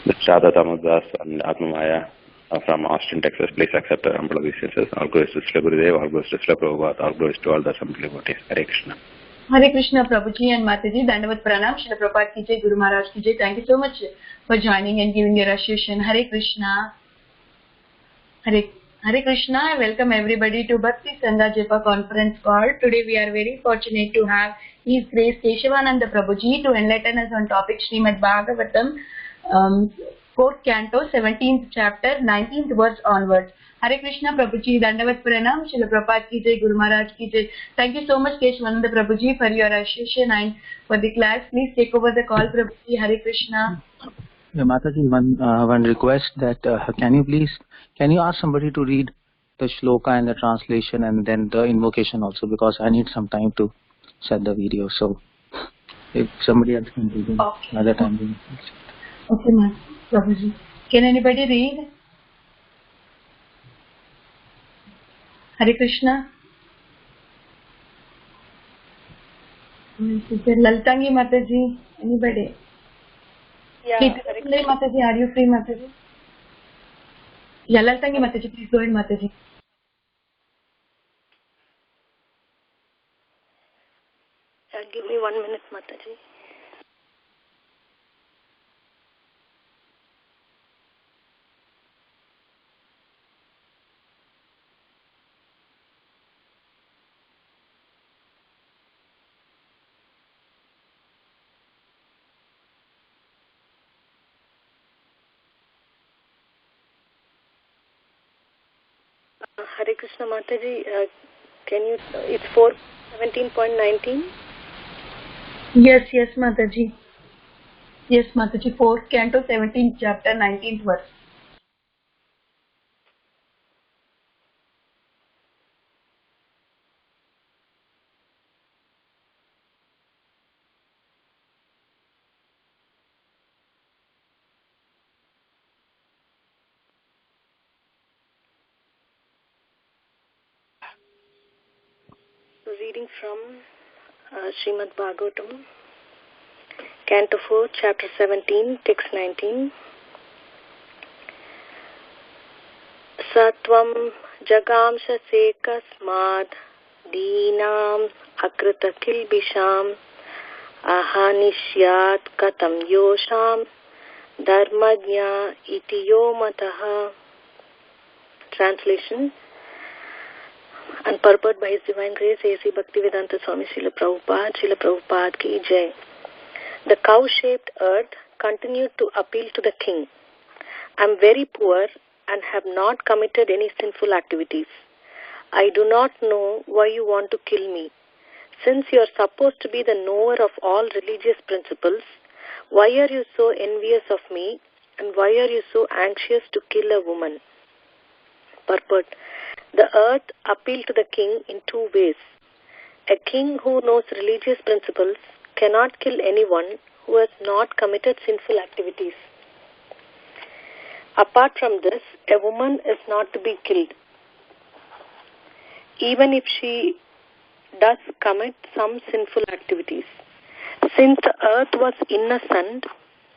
Shada Tamudas and Atmamaya from Austin, Texas. Please accept our humble obeisances. All glories to Srila Gurudev, all glories to Srila Prabhupada, all glories to all the assembly devotees. Hare Krishna. Hare Krishna, Prabhuji and Mataji. Dandavat Pranam. Srila Prabhupada ki jai, Guru Maharaj ki jai. Thank you so much for joining and giving your association. Hare Krishna. Hare Krishna. I welcome everybody to Bhakti Sangha Japa conference call. Today we are very fortunate to have His Grace Keshvanand Prabhuji to enlighten us on topic Srimad Bhagavatam, 4th canto, 17th chapter, 19th verse onwards. Hare Krishna Prabhuji, Dandavat Pranam, Srila Prabhupada ki jai, Guru Maharaj ki jai. Thank you so much Keshvanand Prabhuji for your association and for the class. Please take over the call, Prabhuji. Hare Krishna. Yeah, Mataji, one request that can you ask somebody to read the shloka and the translation and then the invocation also, because I need some time to set the video. So if somebody else can do it another time. Okay, ma'am. Prabhuji. Can anybody read? Hare Krishna. Sister Laltangi Mataji. Anybody? Yeah, please, Mataji, are you free, Mataji? Yeah, Laltangi Mataji, please go ahead, Mataji. Give me 1 minute, Mataji. Hare Krishna Mataji, can you, it's 4:17.19? Yes, Mataji. Yes, Mataji, 4th canto, 17th chapter, 19th verse. Reading from Srimad Bhagavatam, Canto 4, Chapter 17, Text 19. Satvam jagamsha sekasmad deenam akrita kilbisham ahanishyat katam yosham dharmajna iti yo mataha. Translation and purport by His Divine Grace A.C. Bhaktivedanta Swami Srila Prabhupada ki jai. The cow-shaped earth continued to appeal to the king. I am very poor and have not committed any sinful activities. I do not know why you want to kill me. Since you are supposed to be the knower of all religious principles, why are you so envious of me, and why are you so anxious to kill a woman? Purport. The earth appealed to the king in two ways. A king who knows religious principles cannot kill anyone who has not committed sinful activities. Apart from this, a woman is not to be killed, even if she does commit some sinful activities. Since the earth was innocent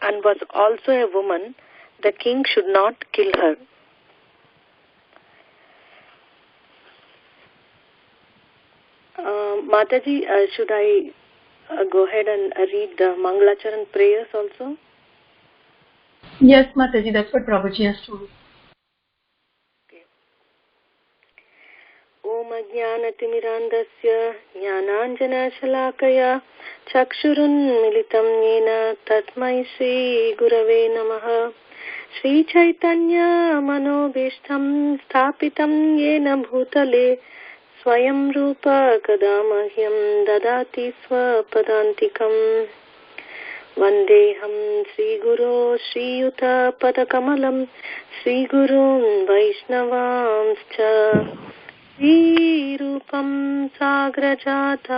and was also a woman, the king should not kill her. Mataji, should I go ahead and read the Mangalacharan prayers also? Yes, Mataji, that's what Prabhuji has told. Om Ajnanatimirandasya Jnananjana Shalakaya Chakshurun Militam Yena Tatmai Shri Gurave Namaha. Shri Chaitanya Manobishtam Sthapitam Yena Bhutale Swayam Rupa Kadamahyam Dadati Swapadantikam. Vandeham Sri Guru Sri Yuta Padakamalam Sri Gurun Vaishnavamscha Sri Rupam Sagrajatam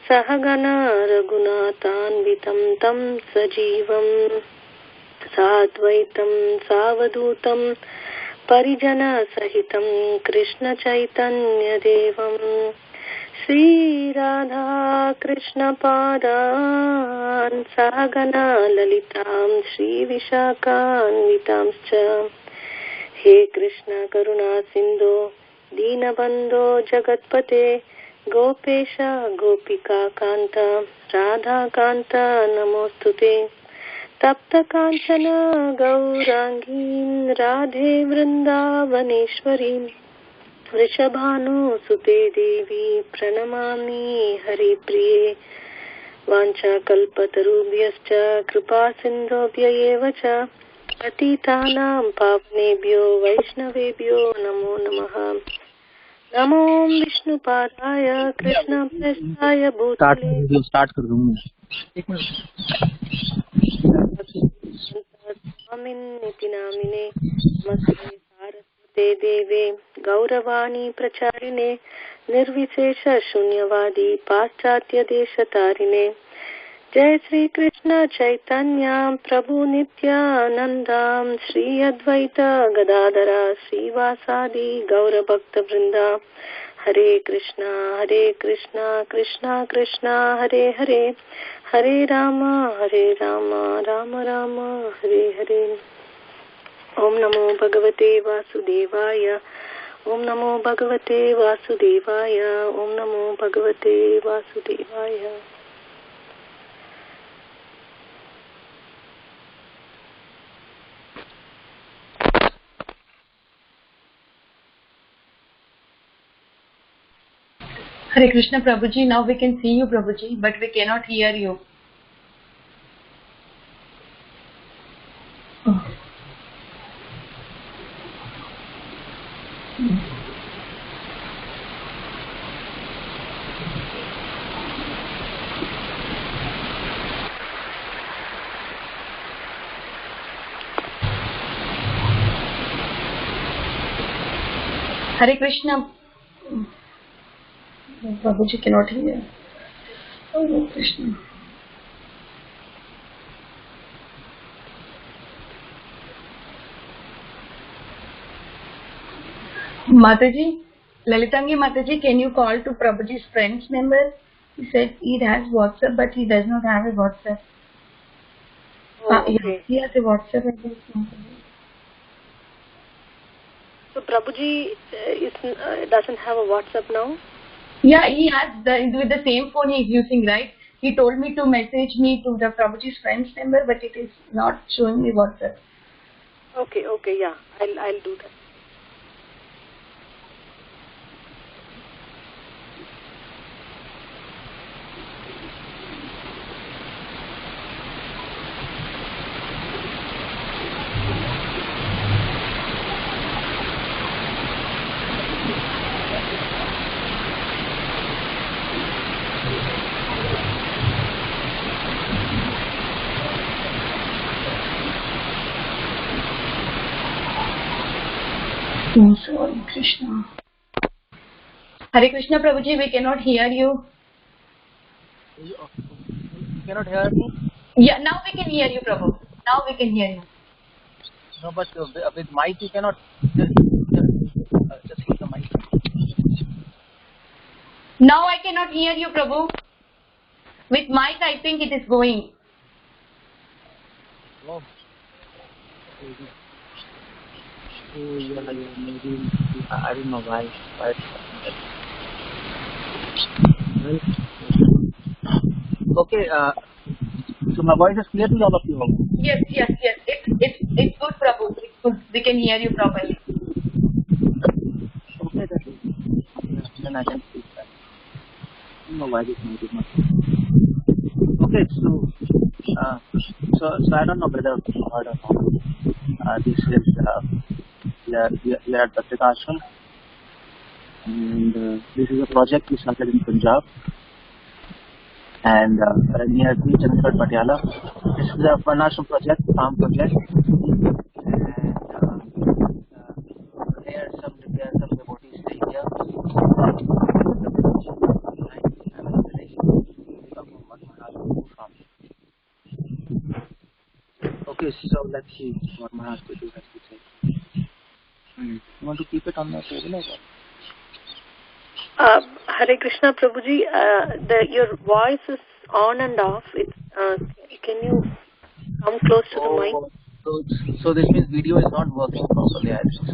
Sahagana Raghunathanvitam Tam Sajivam Sadvaitam Savadutam Parijana Sahitam Krishna Chaitanya Devam Shri Radha Krishna Padan Sahagana Lalitam Shri Vishakhanvitamscha. He Krishna Karuna Sindhu Deenabandho Jagatpate Gopesha Gopika Kanta Radha Kanta Namostute. Tapta Kanchana Gaurangin Radhe Vrindavaneshwarim Vrishabhanu Sute Devi Pranamami Hari Priye Vancha Kalpatarubhyascha Kripa Sindhobhya Evacha Patitanam Pavnebhyo Vaishnavebhyo Namo Namaha. Namo Vishnu Padaya Krishna Prestaya Bhutale Start kar दूंगा. एक minute. Niti namine Namaste Saraswate Deve Gauravani Pracharine Nirvishesha Shunyavadi Paschatya Deshatarine. Jai Sri Krishna Chaitanya Prabhu Nityanandam Sri Advaita Gadadara Sri Vasadi Gaura Bhakta Vrinda. Hare Krishna Krishna Krishna Hare Hare Hare Rama Rama Rama Hare Hare. Om Namo Bhagavate Vasudevaya. Om Namo Bhagavate Vasudevaya. Om Namo Bhagavate Vasudevaya. Hare Krishna Prabhuji, now we can see you Prabhuji, but we cannot hear you. Oh. Hare Krishna. Prabhuji cannot hear. Oh, Hare Krishna. Mataji, Lalitangi Mataji, can you call to Prabhuji's friend's number? He said he has WhatsApp, but he does not have a WhatsApp. Oh, okay. Yeah, he has a WhatsApp address. So Prabhuji doesn't have a WhatsApp now? Yeah, he has with the same phone he is using, right? He told me to message me to the Prabhuji's friend's number, but it is not showing me WhatsApp. Okay, yeah, I'll do that. Oh, sorry, Krishna. Hare Krishna Prabhuji, we cannot hear you. You cannot hear me? Yeah, now we can hear you, Prabhu. Now we can hear you. No, but with mic you cannot. Just put the mic. Now I cannot hear you, Prabhu. With mic, I think it is going. Oh. Oh, yeah, maybe I don't know why. Okay. So my voice is clear to all of you. Yes. It's good, Prabhu. It's good. We can hear you properly. Okay, that's it. Then I can speak that. I don't know why this mic is not. Okay, so I don't know whether you heard or not. This is we are at Patrika Ashram, and this is a project we started in Punjab and near Chandigarh, Patiala. This is a Varnashram project, farm project, and there are some devotees staying here. Okay, so let's see what Maharaj has to say. You want to keep it on the table or what? Hare Krishna, Prabhuji. Your voice is on and off. Can you come close to the mic? So this means video is not working properly, I think so.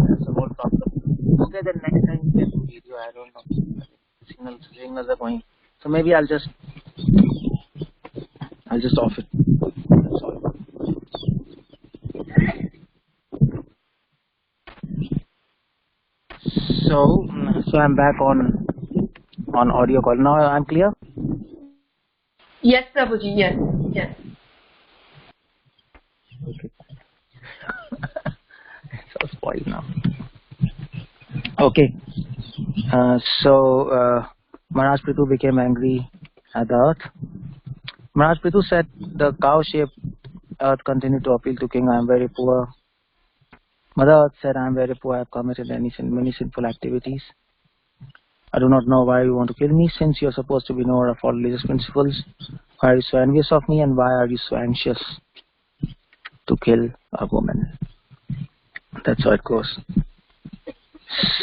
That's the whole problem. Okay, then next time we get video, I don't know. Signals are going. So maybe I'll just off it. That's all. So I'm back on audio call. Now I'm clear? Yes, Prabhuji, yes. Okay. It's all spoiled now. Okay. Maharaj Prithu became angry at the earth. Maharaj Prithu said, the cow-shaped earth continued to appeal to king, I am very poor. Mother Earth said, I am very poor, I have committed many sinful activities. I do not know why you want to kill me, since you are supposed to be knower of all religious principles. Why are you so envious of me, and why are you so anxious to kill a woman? That's how it goes.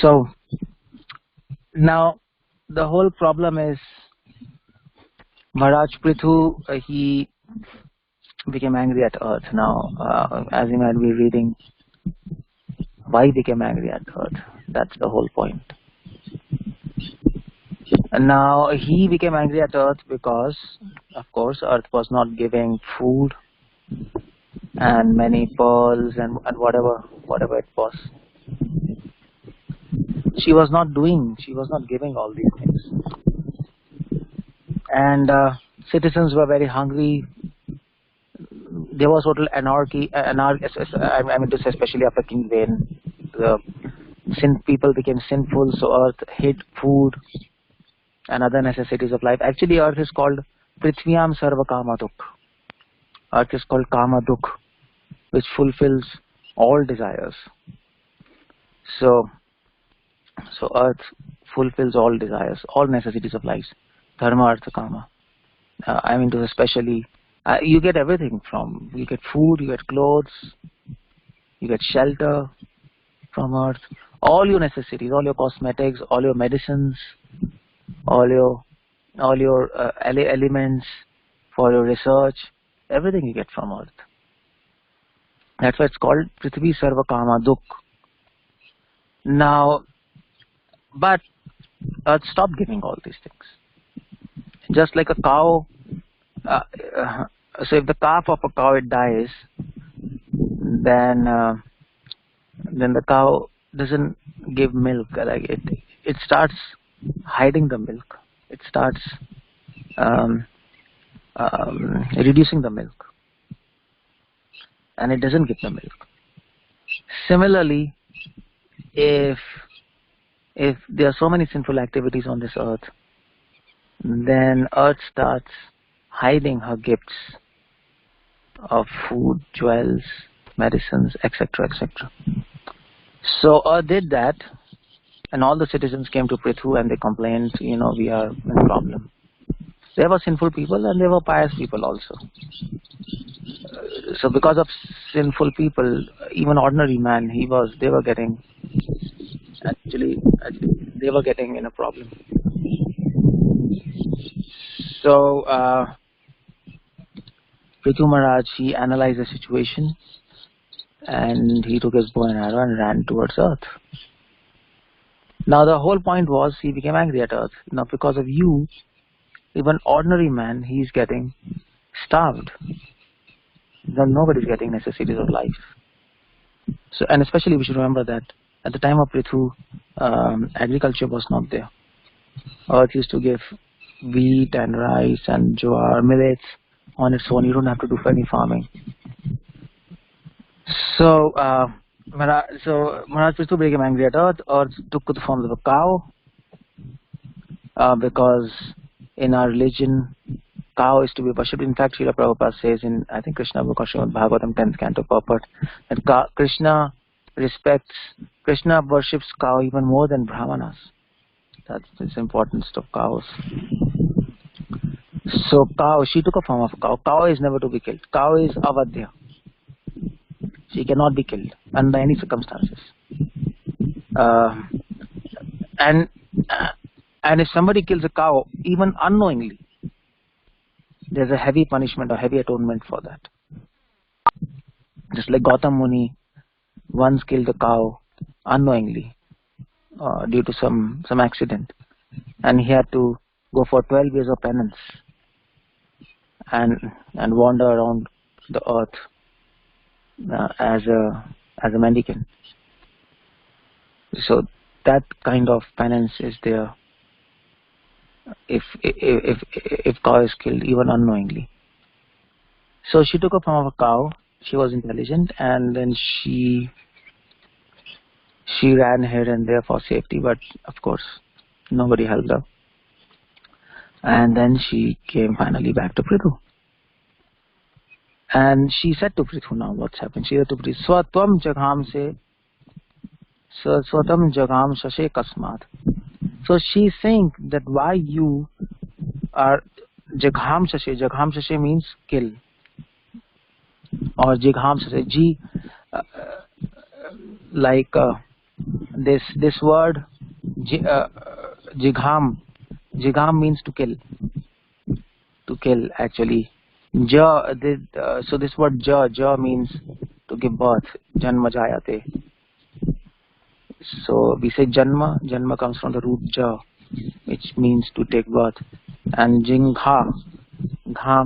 So, now, the whole problem is, Maharaj Prithu, he became angry at earth. Now, as you might be reading, why he became angry at earth? That's the whole point. And now, he became angry at earth because, of course, earth was not giving food and many pearls and whatever it was. She was not giving all these things. And citizens were very hungry. There was total anarchy. I mean to say, especially after King Vain, people became sinful, so earth hid food and other necessities of life. Actually, earth is called Prithvyam Sarva Kama Duk. Earth is called Kama Duk, which fulfills all desires. So earth fulfills all desires, all necessities of life. Dharma, Artha, Kama. I mean to especially, you get everything you get food, you get clothes, you get shelter from earth. All your necessities, all your cosmetics, all your medicines, all your elements for your research, everything you get from earth. That's why it's called Prithvi Sarva Kama Duk. Now, but earth stopped giving all these things. Just like a cow, so if the calf of a cow it dies, then the cow doesn't give milk. Like it starts hiding the milk. It starts reducing the milk, and it doesn't give the milk. Similarly, if there are so many sinful activities on this earth, then earth starts hiding her gifts of food, jewels, medicines, etc., etc. So earth did that, and all the citizens came to Prithu and they complained, we are in a problem. There were sinful people and there were pious people also. So because of sinful people, even ordinary man, they were getting in a problem. So Prithu Maharaj, he analyzed the situation and he took his bow and arrow and ran towards earth. Now the whole point was he became angry at earth. Now because of you, even ordinary man, he's getting starved. Nobody's getting necessities of life. So, and especially we should remember that at the time of Prithu, agriculture was not there. Earth used to give wheat and rice and jowar, millets on its own. You don't have to do any farming. So Maharaj Prithu became angry at earth. Earth took the form of a cow because in our religion, cow is to be worshipped. In fact, Srila Prabhupada says in, I think, Krishna book of Srimad Bhagavatham 10th canto purport, that Krishna worships cow even more than Brahmanas. That's the importance of cows. So cow, she took a form of a cow. Cow is never to be killed. Cow is avadya. She cannot be killed under any circumstances. and if somebody kills a cow, even unknowingly, there's a heavy punishment or heavy atonement for that. Just like Gautam Muni once killed a cow unknowingly due to some accident, and he had to go for 12 years of penance and wander around the earth as a mendicant. So that kind of penance is there if cow is killed even unknowingly. So she took a form of a cow. She was intelligent, and then she ran here and there for safety, but of course nobody helped her. And then she came finally back to Prithu. And she said to Prithu, now what's happened? She said to Prithu, Swatam jagham se Swatam jagham shashe kasmat. So she's saying that why you are jagham shashe. Jagham shashe means kill. Or jigham shashe. This word jigham means to kill. To kill actually. So this word ja means to give birth. Janma jayate. So we say janma comes from the root ja, which means to take birth, and jingha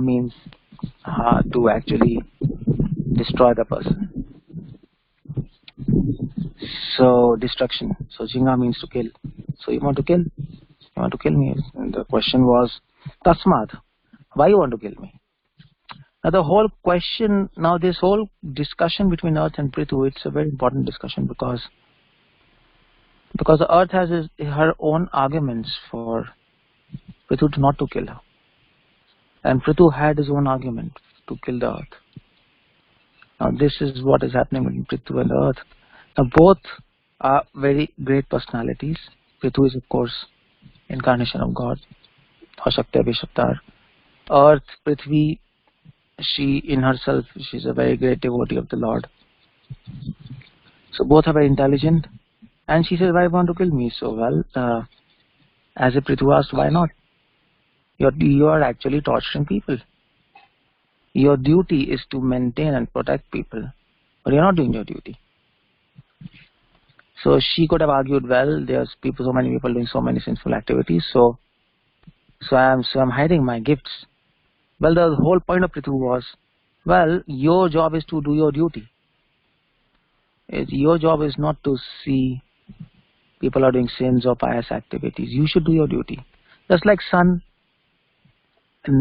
means to actually destroy the person. So destruction. So jingha means to kill. So you want to kill me. And the question was tasmad, why you want to kill me? Now the whole question, this whole discussion between Earth and Prithu, it's a very important discussion because the Earth has her own arguments for Prithu not to kill her, and Prithu had his own argument to kill the Earth. Now this is what is happening between Prithu and the Earth. Now both are very great personalities. Prithu is of course incarnation of God, Ashakta Vishaptar. Earth, Prithvi, she in herself, she's a very great devotee of the Lord. So both are very intelligent. And she says, why want to kill me? So as a Prithu asked, why not? You are actually torturing people. Your duty is to maintain and protect people, but you're not doing your duty. So she could have argued, well, there's so many people doing so many sinful activities, so I'm hiding my gifts. Well, the whole point of Prithu was, well, your job is to do your duty. Your job is not to see people are doing sins or pious activities. You should do your duty. Just like sun, if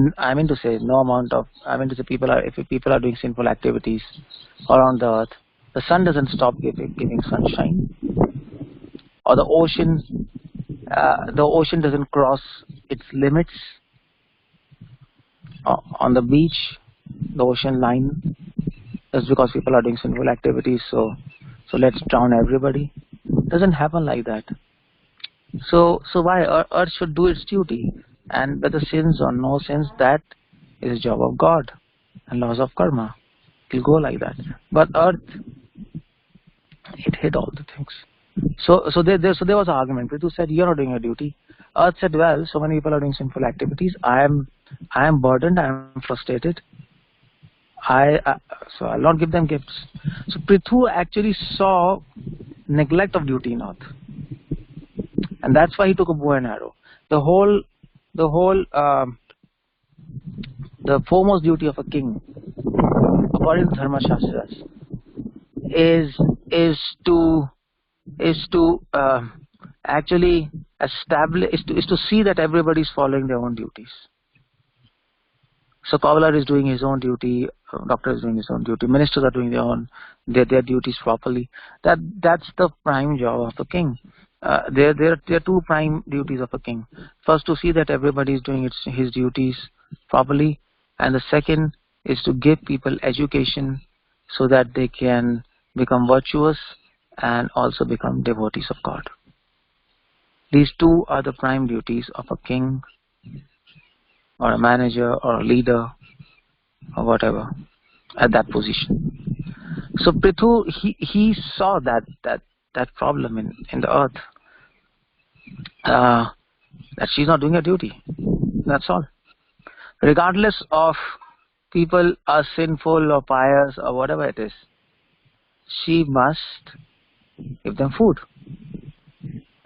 people are doing sinful activities around the earth, the sun doesn't stop giving sunshine. Or the ocean doesn't cross its limits. On the beach, the ocean line, just because people are doing sinful activities, so let's drown everybody. It doesn't happen like that. So why Earth should do its duty, and whether sins or no sins, that is the job of God and laws of karma. It will go like that. But Earth, it hid all the things. So there was an argument. Prithu said, you're not doing your duty. Earth said, well, so many people are doing sinful activities. I am burdened. I am frustrated. So I'll not give them gifts. So Prithu actually saw neglect of duty in Earth, and that's why he took a bow and arrow. The foremost duty of a king, according to Dharma Shastras, is to actually establish, is to see that everybody is following their own duties. So cobbler is doing his own duty, doctor is doing his own duty, ministers are doing their duties properly. That's the prime job of a king. There are two prime duties of a king. First, to see that everybody is doing his duties properly, and the second is to give people education so that they can become virtuous and also become devotees of God. These two are the prime duties of a king or a manager or a leader or whatever at that position. So Prithu, he saw that problem in the earth, that she's not doing her duty. That's all. Regardless of people are sinful or pious or whatever it is, she must give them food.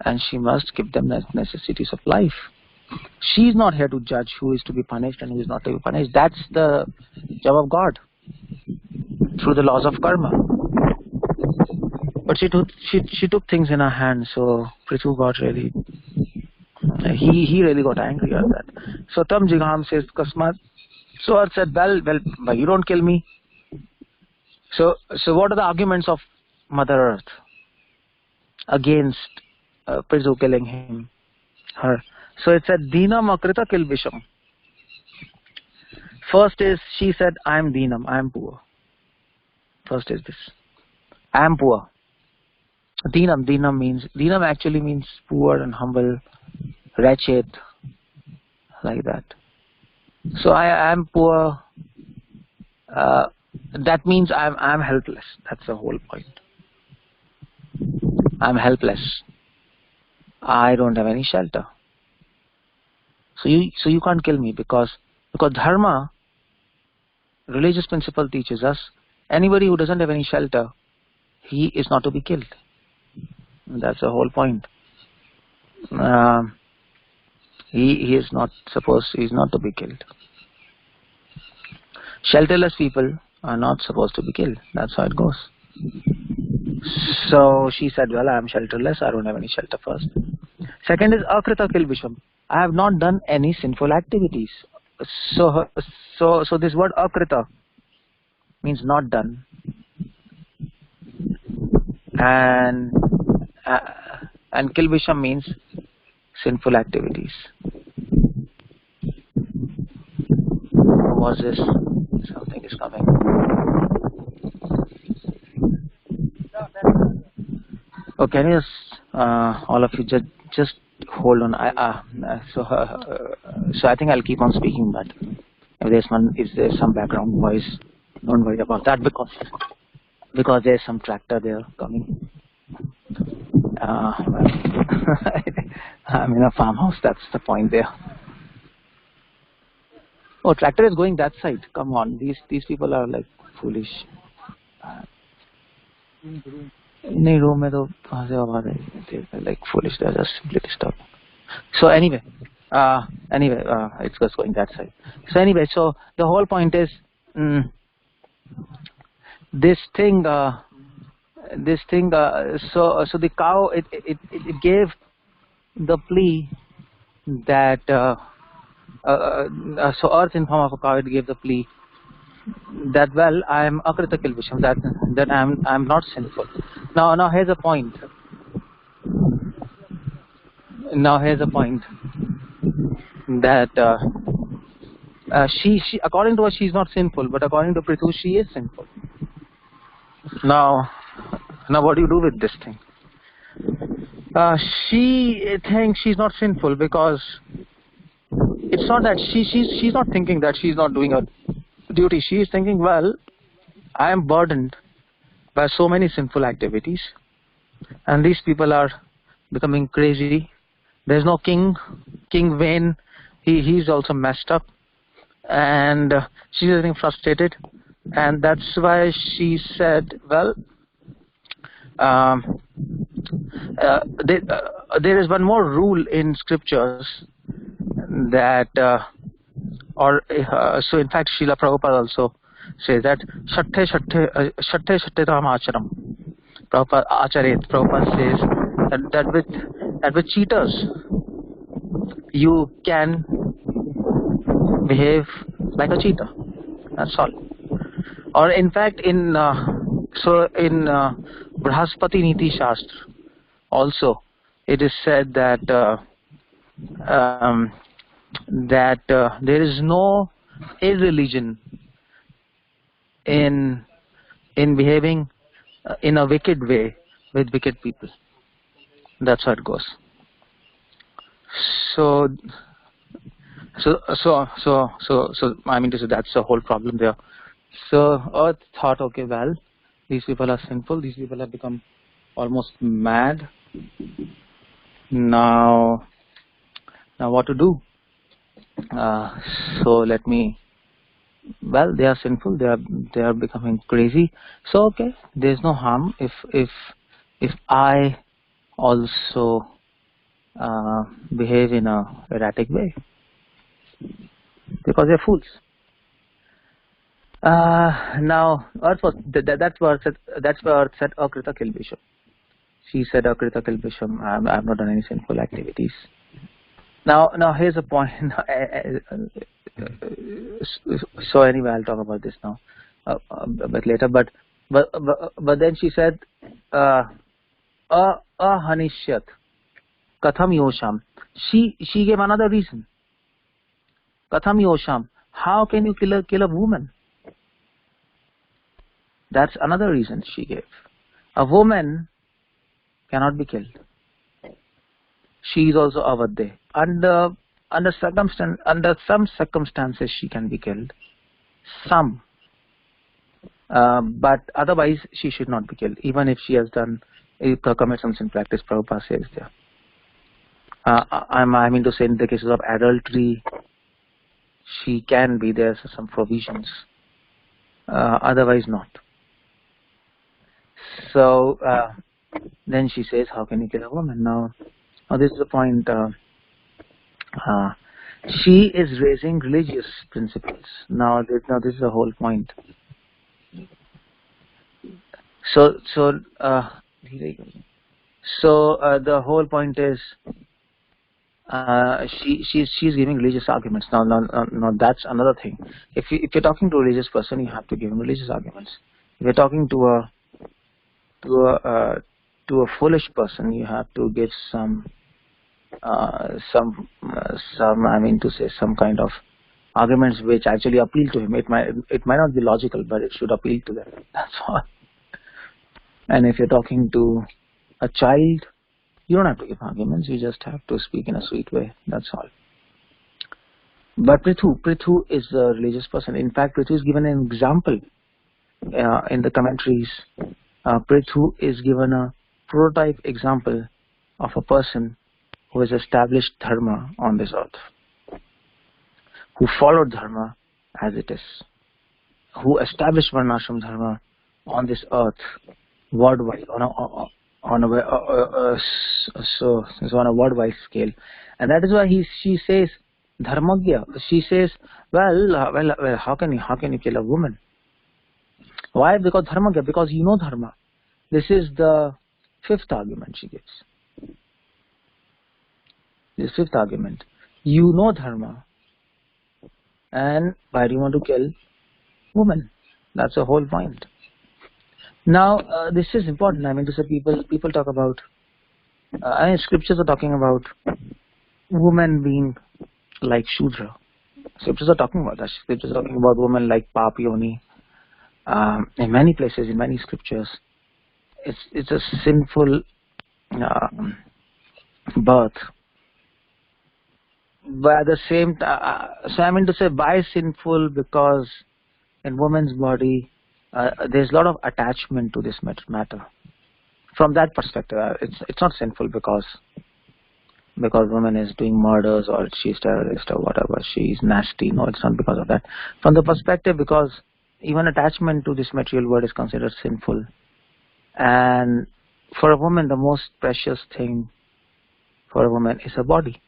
And she must give them the necessities of life. She's not here to judge who is to be punished and who is not to be punished. That's the job of God through the laws of karma. But she took things in her hands, so Prithu got really, he really got angry at that. So Tam Jigham says, Kasmat. So Earth said, well, you don't kill me. So what are the arguments of Mother Earth against Prithu killing her? So it said, Deenam akrita kilvisham. First is, she said, I am Deenam, I am poor. First is this. I am poor. Deenam actually means poor and humble, wretched, like that. So I am poor. That means I am helpless. That's the whole point. I am helpless. I don't have any shelter. So you can't kill me because dharma, religious principle teaches us, anybody who doesn't have any shelter, he is not to be killed. That's the whole point. He is not to be killed. Shelterless people are not supposed to be killed. That's how it goes. So she said, well, I am shelterless, I don't have any shelter first. Second is akrita kilvisham. I have not done any sinful activities. So this word akrita means not done. And kilvisham means sinful activities. What was this? Something is coming. Oh, can you all of you just hold on? So I think I'll keep on speaking, but if there's some background noise, don't worry about that because there's some tractor there coming. I'm in a farmhouse. That's the point there. Oh, tractor is going that side. Come on, these people are like foolish. नहीं room में तो कहाँ से आवाज आई? Like foolish. They're just simply disturbing. So anyway, it's just going that side. So anyway, so the whole point is this thing. So the cow it gave the plea that so Earth in form of a cow, it gave the plea that, well, I am akrita kilvisham, that I am not sinful. Now here's a point. That she according to her she is not sinful, but according to Prithu she is sinful. Now what do you do with this thing? She thinks she's not sinful because it's not that she's not thinking that she's not doing her duty. She is thinking, well, I am burdened by so many sinful activities, and these people are becoming crazy. There's no King Vane. He's also messed up, and she's getting frustrated, and that's why she said, well, there is one more rule in scriptures that so in fact Srila Prabhupada also says that shatte tam acharam. Prabhupada says that with cheaters you can behave like a cheater. That's all. Or in fact in Brahaspati Niti Shastra also it is said that there is no irreligion in behaving in a wicked way with wicked people. That's how it goes. So I mean to say that's the whole problem there. So Earth thought, okay, well, these people are sinful. These people have become almost mad. Now what to do? So let me. Well, they are sinful. They are becoming crazy. So okay, there is no harm if I also behave in a erratic way, because they're fools. Now Earth was that's where Earth said Akrita Kilbisham. She said Akrita Kilbisham. I have not done any sinful activities. Now here's a point. So anyway, I'll talk about this now a bit later. But then she said, Hanishyat Katham Yosham. She gave another reason. Katham Yosham. How can you kill a woman? That's another reason she gave. A woman cannot be killed. She is also avadde. Under some circumstances she can be killed. Some. But otherwise she should not be killed. Even if she has commit some sin practice, Prabhupada says there. I mean to say, in the cases of adultery, she can be, there are some provisions. Otherwise not. So then she says, how can you kill a woman? Now this is the point. She is raising religious principles. Now this is the whole point. So the whole point is she's giving religious arguments. Now that's another thing. If you're talking to a religious person, you have to give him religious arguments. If you're talking to a foolish person, you have to give some I mean to say, some kind of arguments which actually appeal to him. It might not be logical, but it should appeal to them. That's all. And if you're talking to a child, you don't have to give arguments. You just have to speak in a sweet way. That's all. But Prithu is a religious person. In fact, Prithu is given an example in the commentaries. Prithu is given a prototype example of a person who has established dharma on this earth, who followed dharma as it is, who established varnashram dharma on this earth worldwide on a worldwide scale, and that is why she says dharmagya. She says, well, how can you kill a woman? Why? Because dharmagya, because you know dharma. This is the fifth argument she gives. This fifth argument. You know dharma. And why do you want to kill women? That's the whole point. Now, this is important. I mean to say, people talk about, scriptures are talking about women being like Shudra. Scriptures are talking about that. Scriptures are talking about women like Papyoni. In many places, in many scriptures, it's a sinful birth. But at the same time, so I mean to say, why sinful? Because in woman's body, there's a lot of attachment to this matter. From that perspective, it's not sinful because woman is doing murders or she's terrorist or whatever, she's nasty. No, it's not because of that. From the perspective, because even attachment to this material world is considered sinful. And for a woman, the most precious thing for a woman is her body.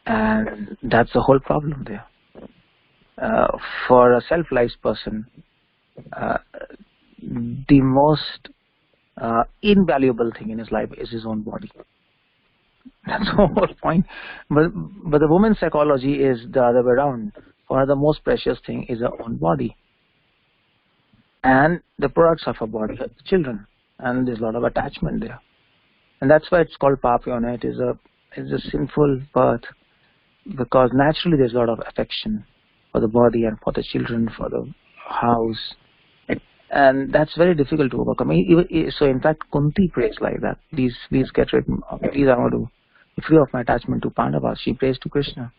And that's the whole problem there. For a self-realized person, the most invaluable thing in his life is his own body. That's the whole point. But the woman's psychology is the other way around. For her, the most precious thing is her own body. And the products of her body, her children. And there's a lot of attachment there. And that's why it's called Papyona. It is a sinful birth. Because naturally there's a lot of affection for the body and for the children, for the house. And that's very difficult to overcome. So in fact, Kunti prays like that. Please get rid of, please I want to be free of my attachment to Pandavas. She prays to Krishna.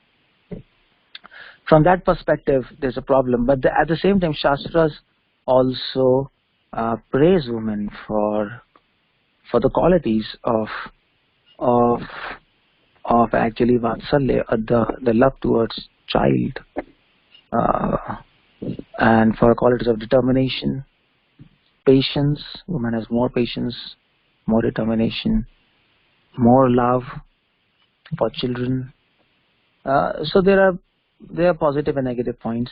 From that perspective, there's a problem. But at the same time, Shastras also praise women for the qualities of of actually vatsalya, the love towards child, and for qualities of determination, patience. Woman has more patience, more determination, more love for children. So there are positive and negative points,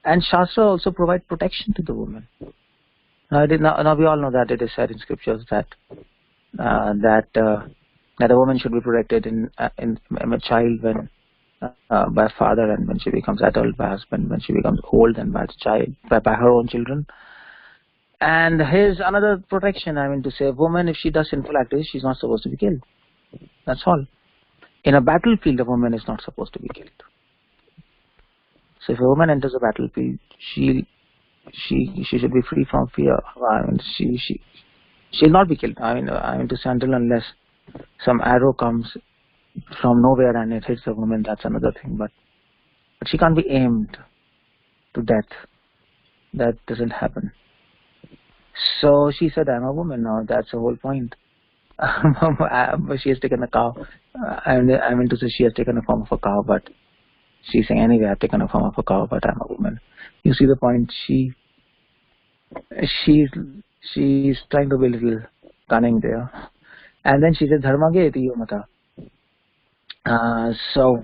and Shastra also provide protection to the woman. Now we all know that it is said in scriptures that a woman should be protected in a child when by father, and when she becomes adult by husband, when she becomes old and by the child by her own children. And here's another protection. I mean to say, a woman, if she does sinful activities, she's not supposed to be killed. That's all. In a battlefield, a woman is not supposed to be killed. So if a woman enters a battlefield, she should be free from fear. I mean, she'll not be killed. I mean to say, until unless some arrow comes from nowhere and it hits the woman, that's another thing. But she can't be aimed to death. That doesn't happen. So she said, I'm a woman now. That's the whole point. But she has taken a cow. I mean to say, she has taken a form of a cow, but she's saying, anyway, I've taken a form of a cow, but I'm a woman. You see the point? She's trying to be a little cunning there. And then she said, Dharma ge iti mata. So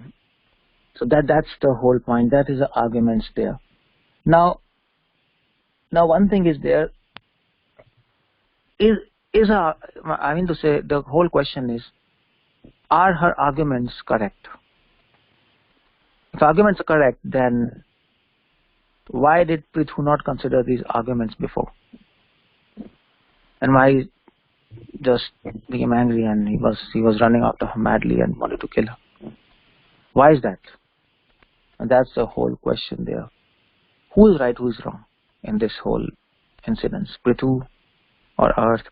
that's the whole point. That is the arguments there. Now one thing is there. I mean to say, the whole question is, are her arguments correct? If arguments are correct, then why did Prithu not consider these arguments before? And why just became angry and he was running after her madly and wanted to kill her? Why is that? And that's the whole question there. Who is right, who is wrong in this whole incident? Prithu or Earth?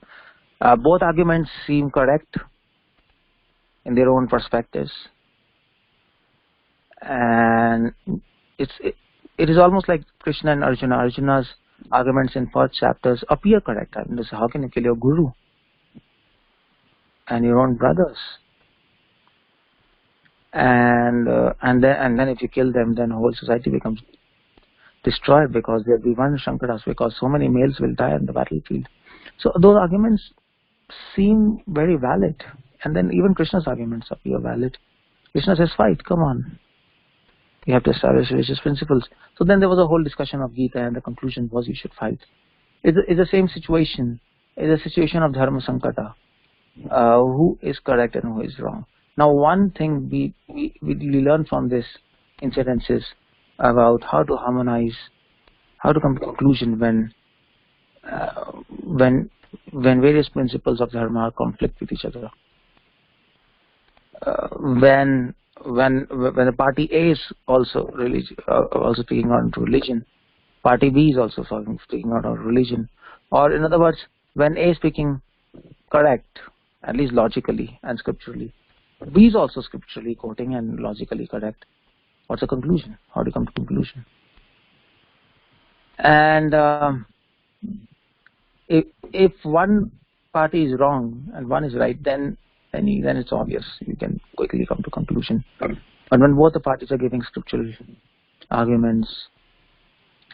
Both arguments seem correct in their own perspectives, and it is almost like Krishna and Arjuna. Arjuna's arguments in first chapters appear correct. I mean, how can you kill your guru and your own brothers? And then if you kill them, then whole society becomes destroyed, because there will be one Shankaras, because so many males will die on the battlefield. So those arguments seem very valid, and then even Krishna's arguments appear valid. Krishna says, fight, come on. You have to establish religious principles. So then there was a whole discussion of Gita, and the conclusion was you should fight. It's the same situation. It's a situation of Dharma Sankata. Who is correct and who is wrong? Now one thing we learn from this incident is about how to harmonize, how to come to conclusion when various principles of dharma are conflict with each other. When the party A is also speaking on religion, party B is also speaking out on religion, or in other words, when A is speaking correct, at least logically and scripturally, B is also scripturally quoting and logically correct. What's the conclusion? How do you come to conclusion? And if one party is wrong and one is right, then it's obvious. You can quickly come to conclusion. But when both the parties are giving scriptural arguments,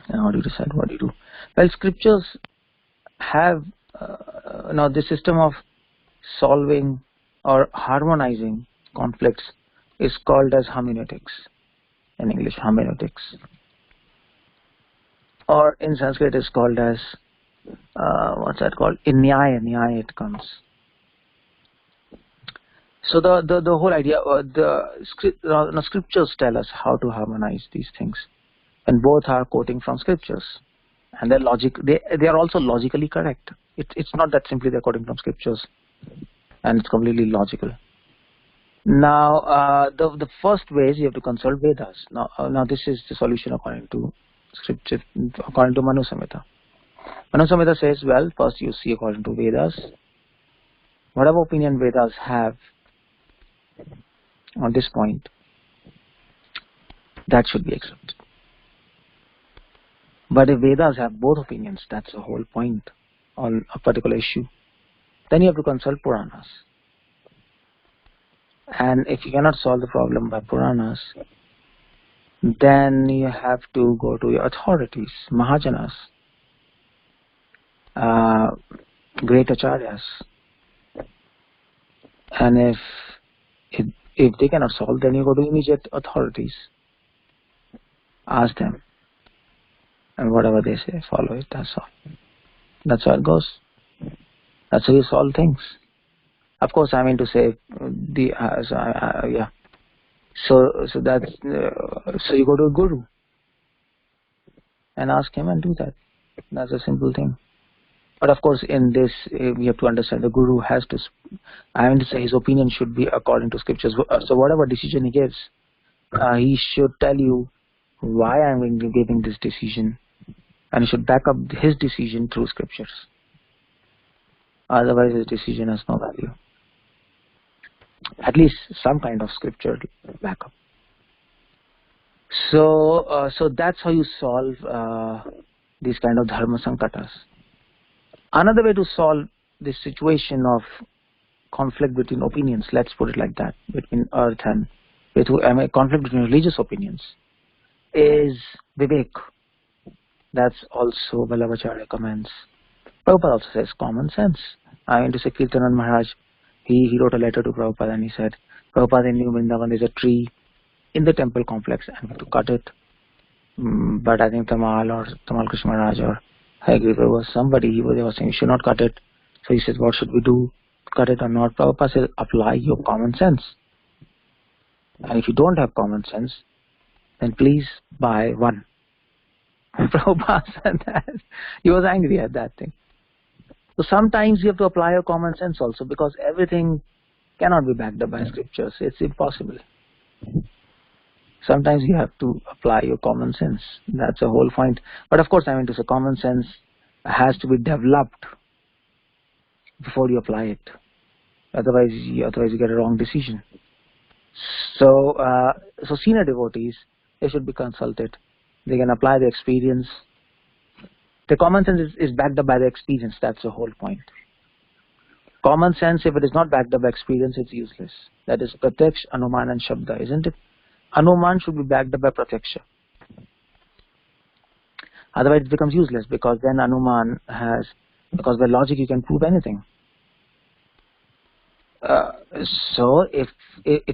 how do you decide? What do you do? Well, scriptures have now the system of solving or harmonizing conflicts is called as hermeneutics. In English, hermeneutics, or in Sanskrit is called as what's that called? In Nyaya it comes. So the whole idea, the scriptures tell us how to harmonize these things, and both are quoting from scriptures, and they are also logically correct. It's not that simply they're quoting from scriptures, and it's completely logical. Now the first way is you have to consult Vedas. Now this is the solution according to scripture, according to Manu Samhita. Manu Samhita says, well, first you see according to Vedas, whatever opinion Vedas have on this point, that should be accepted. But if Vedas have both opinions, that's the whole point on a particular issue, then you have to consult Puranas. And if you cannot solve the problem by Puranas, then you have to go to your authorities, Mahajanas, great acharyas. And if they cannot solve, then you go to immediate authorities. Ask them. And whatever they say, follow it, that's all. That's how it goes. That's how you solve things. Of course, I mean to say, yeah. So that's, so you go to a guru and ask him and do that. That's a simple thing. But of course, in this, we have to understand the guru has to, I mean to say, his opinion should be according to scriptures. So whatever decision he gives, he should tell you why I'm giving this decision, and he should back up his decision through scriptures. Otherwise, his decision has no value. At least some kind of scripture backup. So that's how you solve these kind of dharma sankatas. Another way to solve this situation of conflict between opinions, let's put it like that, between earth and conflict between religious opinions, is vivek. That's also Vallabhacharya comments. Prabhupada also says common sense. I mean to say, Kirtanand Maharaj, he wrote a letter to Prabhupada and he said, Prabhupada, in New Vrindavan there's a tree in the temple complex and we have to cut it. But I think Tamal Krishna Maharaj or Hagriva was somebody, they were saying you should not cut it. So he said, what should we do? Cut it or not? Prabhupada said, apply your common sense. And if you don't have common sense, then please buy one. Prabhupada said that. He was angry at that thing. So sometimes you have to apply your common sense also, because everything cannot be backed up by scriptures. It's impossible. Sometimes you have to apply your common sense. That's the whole point. But of course, I mean to say, common sense has to be developed before you apply it. Otherwise you get a wrong decision. So senior devotees, they should be consulted. They can apply the experience. The common sense is backed up by the experience. That's the whole point. Common sense, if it is not backed up by experience, it's useless. That is pratyaksh, anuman and shabda, isn't it? Anuman should be backed up by pratyaksha. Otherwise it becomes useless, because then anuman because by logic you can prove anything. So if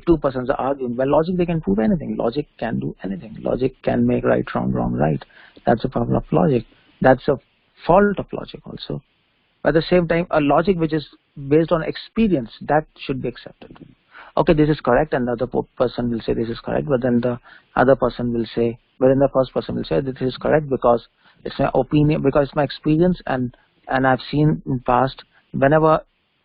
two persons are arguing, by logic they can prove anything. Logic can do anything. Logic can make right wrong, wrong right. That's a problem of logic. That's a fault of logic also. But at the same time, a logic which is based on experience, that should be accepted. Okay, this is correct, and the other person will say this is correct, but then the other person will say, but then the first person will say this is correct because it's my opinion, because it's my experience, and I've seen in past, whenever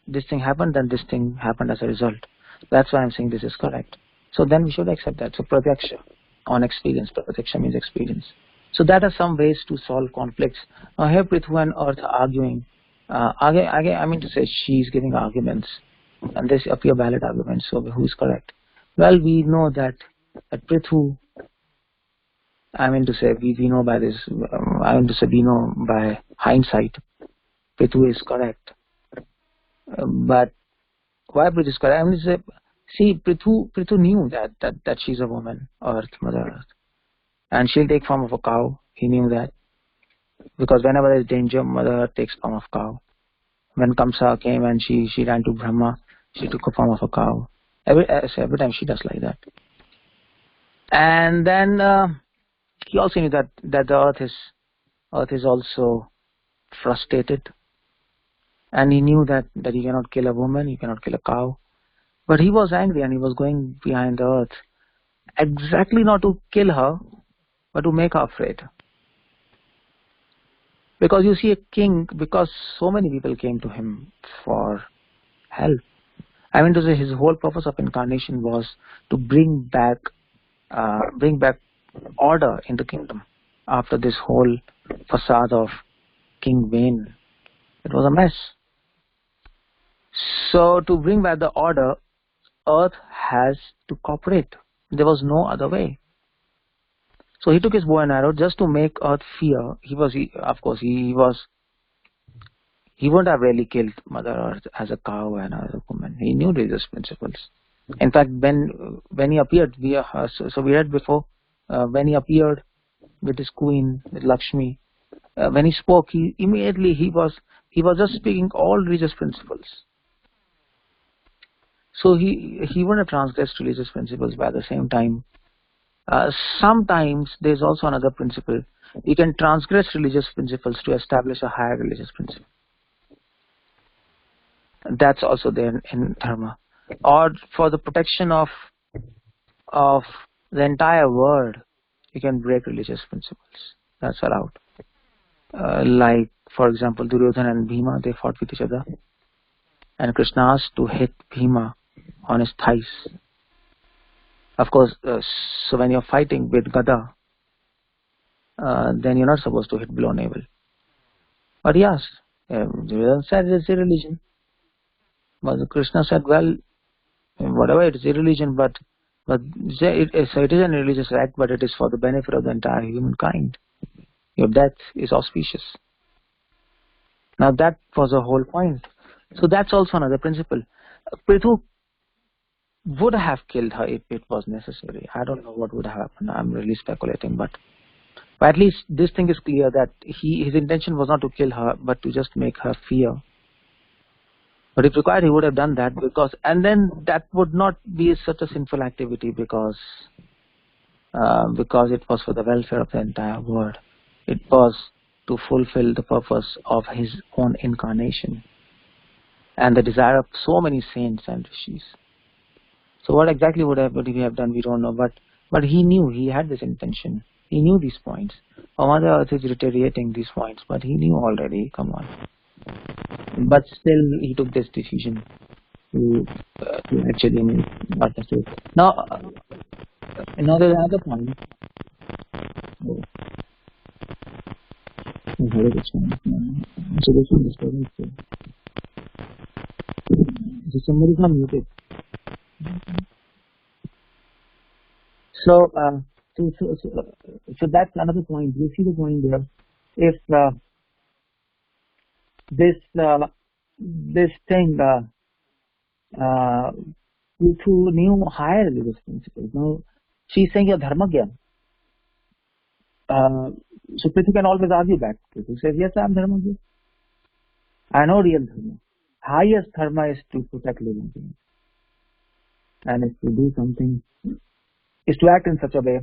this thing happened, then this thing happened as a result. That's why I'm saying this is correct. So then we should accept that. So pratyaksha, on experience. Pratyaksha means experience. So that are some ways to solve conflicts. Now here Prithu and Earth are arguing. I mean to say, she's giving arguments, and they appear valid arguments. So who is correct? Well, we know that Prithu, I mean to say, we know by this, I mean to say, we know by hindsight, Prithu is correct. But why Prithu is correct? I mean to say, see, Prithu knew that she's a woman, Earth, Mother Earth, and she'll take form of a cow. He knew that, because whenever there's danger, Mother Earth takes form of cow. When Kamsa came and she ran to Brahma, she took a form of a cow. Every time she does like that. And then he also knew that the earth is also frustrated, and he knew that you cannot kill a woman, you cannot kill a cow. But he was angry and he was going behind the earth, exactly not to kill her, but to make her afraid. Because you see, a king, because so many people came to him for help. I mean to say, his whole purpose of incarnation was to bring back order in the kingdom after this whole facade of King Vain. It was a mess. So to bring back the order, Earth has to cooperate. There was no other way. So he took his bow and arrow just to make Earth fear. He wouldn't have really killed Mother Earth as a cow and as a woman. He knew religious principles. In fact, when he appeared, we read before, when he appeared with his queen, with Lakshmi, when he spoke, he was just speaking all religious principles. So he wouldn't have transgressed religious principles, but at the same time, sometimes there's also another principle. You can transgress religious principles to establish a higher religious principle. That's also there in dharma. Or for the protection of the entire world, you can break religious principles. That's allowed. Like, for example, Duryodhana and Bhima, they fought with each other. And Krishna asked to hit Bhima on his thighs. Of course, so when you're fighting with Gada, then you're not supposed to hit below navel. But he asked. Duryodhana said it's irreligion. But Krishna said, well, whatever, it is irreligion, but it is an religious act, but it is for the benefit of the entire humankind. Your death is auspicious. Now that was the whole point. So that's also another principle. Prithu would have killed her if it was necessary. I don't know what would have happened. I'm really speculating, but at least this thing is clear that his intention was not to kill her, but to just make her fear. But if required, he would have done that, and then that would not be such a sinful activity because it was for the welfare of the entire world. It was to fulfill the purpose of his own incarnation and the desire of so many saints and rishis. So what exactly would he have done, we don't know. But he knew, he had this intention. He knew these points. Mother Earth is reiterating these points, but he knew already. Come on. But still, he took this decision to actually make what to say. Now, there's another point. So this is disturbing. So somebody's not muted. So that's another point. You see the point there. If this thing, Prithu knew higher religious principles. Now, she's saying you're dharmagya. So Prithu can always argue back. Prithu says, yes, I'm dharmagya. I know real dharma. Highest dharma is to protect living beings. And is to do something, is to act in such a way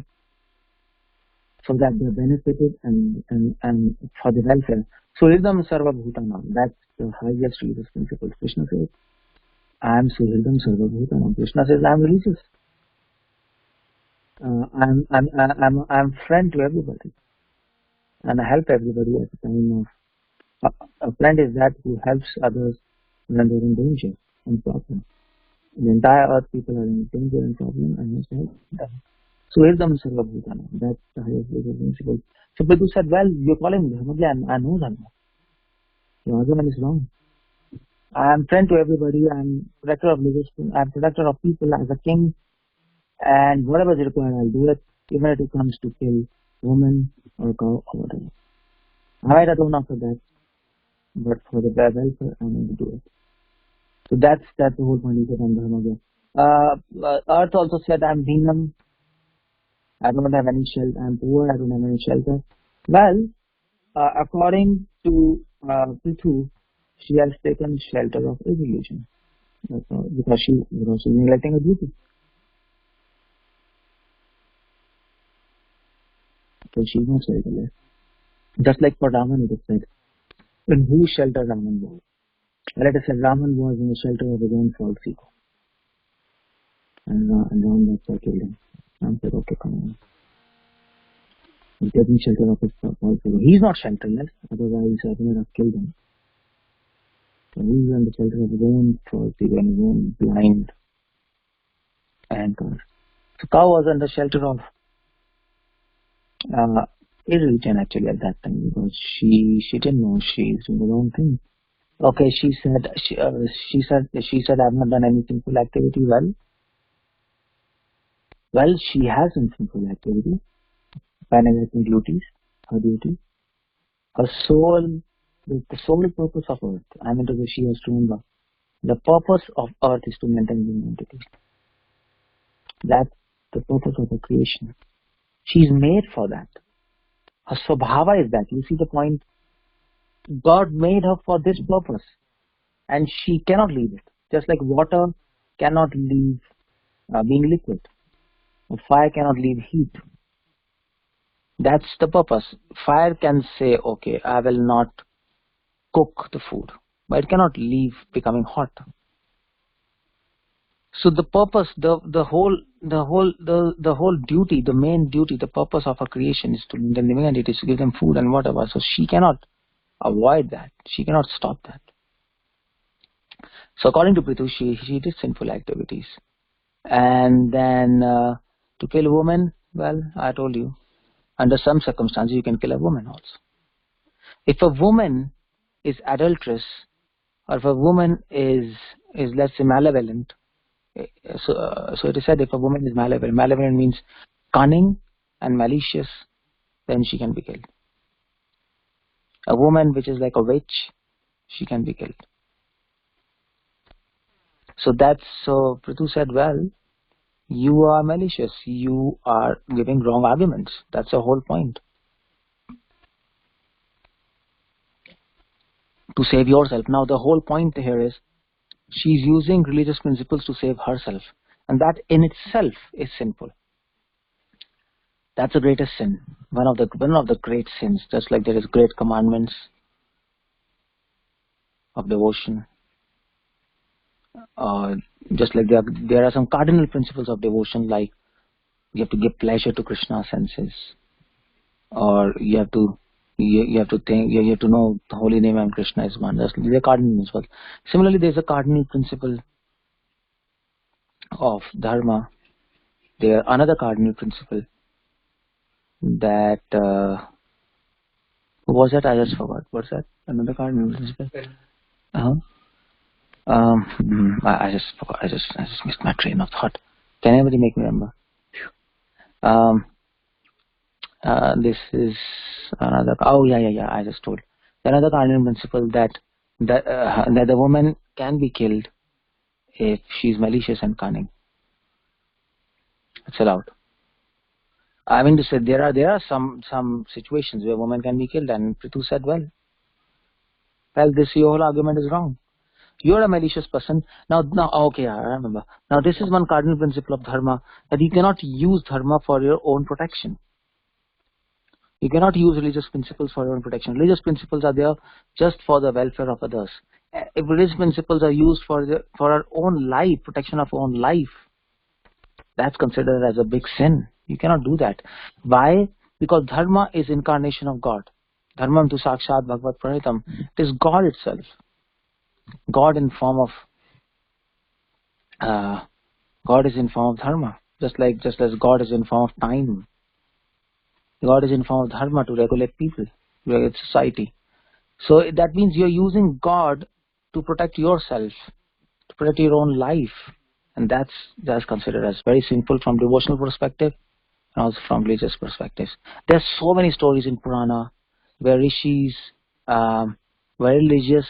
so that they're benefited and for the welfare. Suhridam sarva bhutanam. That's the highest religious principle. Krishna says, I am Suhridam sarva bhutanam. Krishna says, I am religious. I'm friend to everybody. And I help everybody at the time of... A friend is that who helps others when they're in danger and problem. The entire earth people are in danger and problem, and must help them. Suhridam sarva bhutanam. That's the highest religious principle. So Prithu said, well, you're calling me dharmagya, I know dharma. Your argument is wrong. I am friend to everybody, I'm protector of religious, I'm protector of people as a king, and whatever is required, I'll do it, even if it comes to kill woman or cow or whatever. I might atone after that, but for the welfare, I'm going to do it. So that's the whole point. He said, I'm dharmagya. Earth also said, I'm dhinam. I don't have any shelter. I'm poor. I don't have any shelter. Well, according to Prithu, she has taken shelter of his religion because she's neglecting her duty. So she's not shelterless. Just like for Raman, it is said, in whose shelter Raman was. Let us say Raman was in the shelter of his own false ego. And Ram that's why killed him. Ram said, okay, come on. He's taking shelter of his false ego. He's not shelterless, otherwise I would have killed him. So he's in the shelter of his own false ego and his own blind anchor. So cow was under shelter of irreligion actually at that time, because she didn't know she's doing the wrong thing. Okay, she said I've not done any sinful activity. Well, she has some sinful activity by neglecting duties, her duty. Her soul, the sole purpose of earth. She has to remember the purpose of earth is to maintain human entity. That's the purpose of the creation. She's made for that. Her swabhava is that. You see the point? God made her for this purpose, and she cannot leave it. Just like water cannot leave being liquid, fire cannot leave heat. That's the purpose. Fire can say, okay, I will not cook the food, but it cannot leave becoming hot. So the purpose, the whole duty, the main duty, the purpose of her creation is to the living entities to give them food and whatever. So she cannot avoid that. She cannot stop that. So according to Prithu, she did sinful activities, and then to kill a woman. Well, I told you, under some circumstances you can kill a woman also. If a woman is adulterous, or if a woman is let's say malevolent, so it is said if a woman is malevolent. Malevolent means cunning and malicious, then she can be killed. A woman which is like a witch, she can be killed. So Prithu said, well, you are malicious. You are giving wrong arguments. That's the whole point. To save yourself. Now the whole point here is she's using religious principles to save herself, and that in itself is sinful. That's the greatest sin. One of the great sins. Just like there is great commandments of devotion. Just like there are some cardinal principles of devotion, like you have to give pleasure to Krishna's senses, or you have to think, you have to know the holy name and Krishna is one. These are cardinal principles. Similarly, there is a cardinal principle of dharma. There another cardinal principle that who was that? I just forgot. What's that? Another cardinal principle. I just forgot. I just missed my train of thought. Can anybody make me remember? This is another. Oh yeah. I just told. Another cardinal principle that the woman can be killed if she's malicious and cunning. It's allowed. I mean to say there are some situations where women can be killed, and Prithu said, well, this your whole argument is wrong. You're a malicious person. Now, okay, I remember. Now, this is one cardinal principle of dharma, that you cannot use dharma for your own protection. You cannot use religious principles for your own protection. Religious principles are there just for the welfare of others. If religious principles are used for our own life, protection of our own life, that's considered as a big sin. You cannot do that. Why? Because dharma is incarnation of God. Dharmam tu sakshat bhagavat pranitam. It is God itself. God is in form of dharma, just as God is in form of time. God is in form of dharma to regulate people, to regulate society. So that means you're using God to protect yourself, to protect your own life, and that's considered as very sinful from devotional perspective and also from religious perspectives. There's so many stories in Purana where rishis were religious,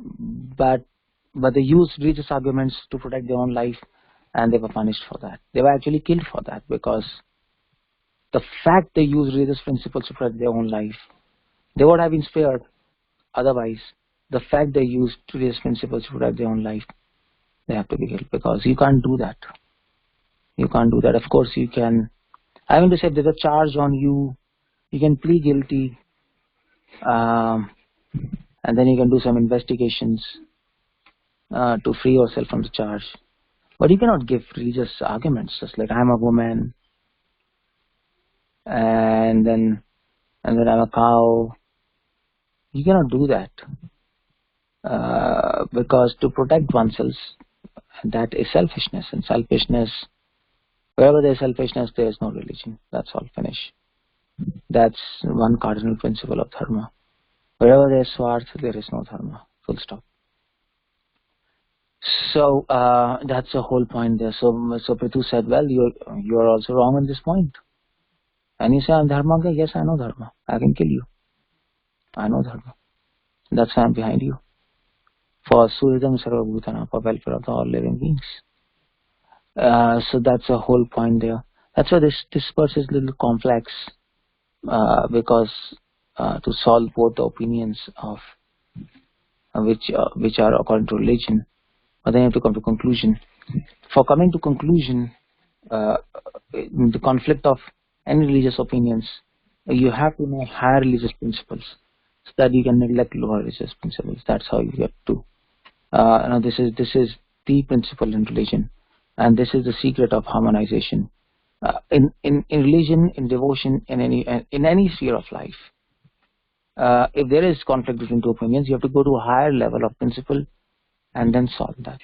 but they used religious arguments to protect their own life, and they were punished for that. They were actually killed for that, because the fact they used religious principles to protect their own life, they would have been spared. Otherwise, the fact they used religious principles to protect their own life, they have to be killed, because you can't do that. You can't do that. Of course, you can. I mean to say, there's a charge on you. You can plead guilty, and then you can do some investigations to free yourself from the charge. But you cannot give religious arguments, just like I'm a woman, and then I'm a cow. You cannot do that, because to protect oneself, that is selfishness, and selfishness, wherever there is selfishness, there is no religion. That's all. Finish. That's one cardinal principle of dharma. Wherever there is swarth, there is no dharma. Full stop. So that's the whole point there. So Prithu said, well, you are also wrong on this point. And you say, I'm dharma guy. Yes, I know dharma. I can kill you. I know dharma. That's why I'm behind you. For suridam sarvabhutana, for welfare of all living beings. So that's the whole point there. That's why this verse is a little complex, because to solve both the opinions of which are according to religion, but then you have to come to conclusion. For coming to conclusion, the conflict of any religious opinions, you have to know higher religious principles so that you can neglect lower religious principles. That's how you get to. This is the principle in religion, and this is the secret of harmonization. In religion, in devotion, in any sphere of life, if there is conflict between two opinions, you have to go to a higher level of principle and then solve that.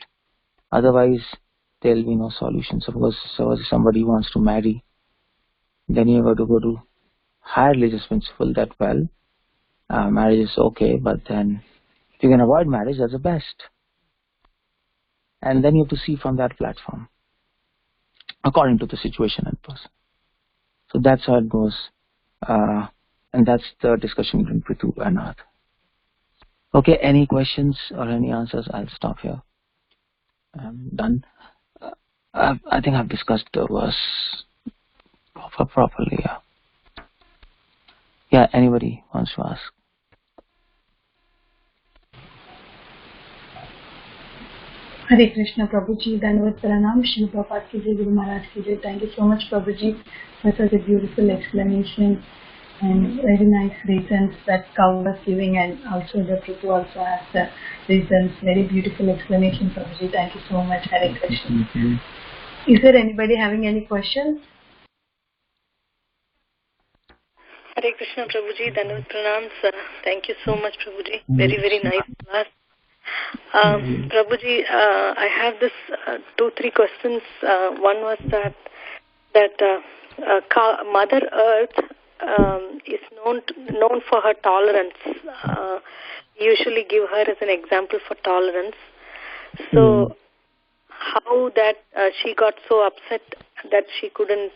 Otherwise, there will be no solution. Suppose somebody wants to marry, then you have to go to higher religious principle that, well, marriage is okay, but then if you can avoid marriage, that's the best. And then you have to see from that platform, according to the situation and person. So that's how it goes. And that's the discussion between Prithu and Earth. Okay, any questions or any answers? I'll stop here. I'm done. I think I've discussed the verse properly. Yeah, anybody wants to ask? Hare Krishna, Prabhuji, Dandavat Pranam, Srila Prabhupada ki jai, Guru Maharaj ki jai. Thank you so much, Prabhuji, for such a beautiful explanation and very nice reasons that Cow was giving, and also the Prithu also has the reasons. Very beautiful explanation, Prabhuji. Thank you so much, Hare Krishna. Mm-hmm. Is there anybody having any questions? Hare Krishna, Prabhuji, Dandavat Pranam, sir. Thank you so much, Prabhuji. Very, very nice class. Prabhuji, I have this 2-3 questions. One was that Mother Earth is known for her tolerance. Usually give her as an example for tolerance. So how that she got so upset that she couldn't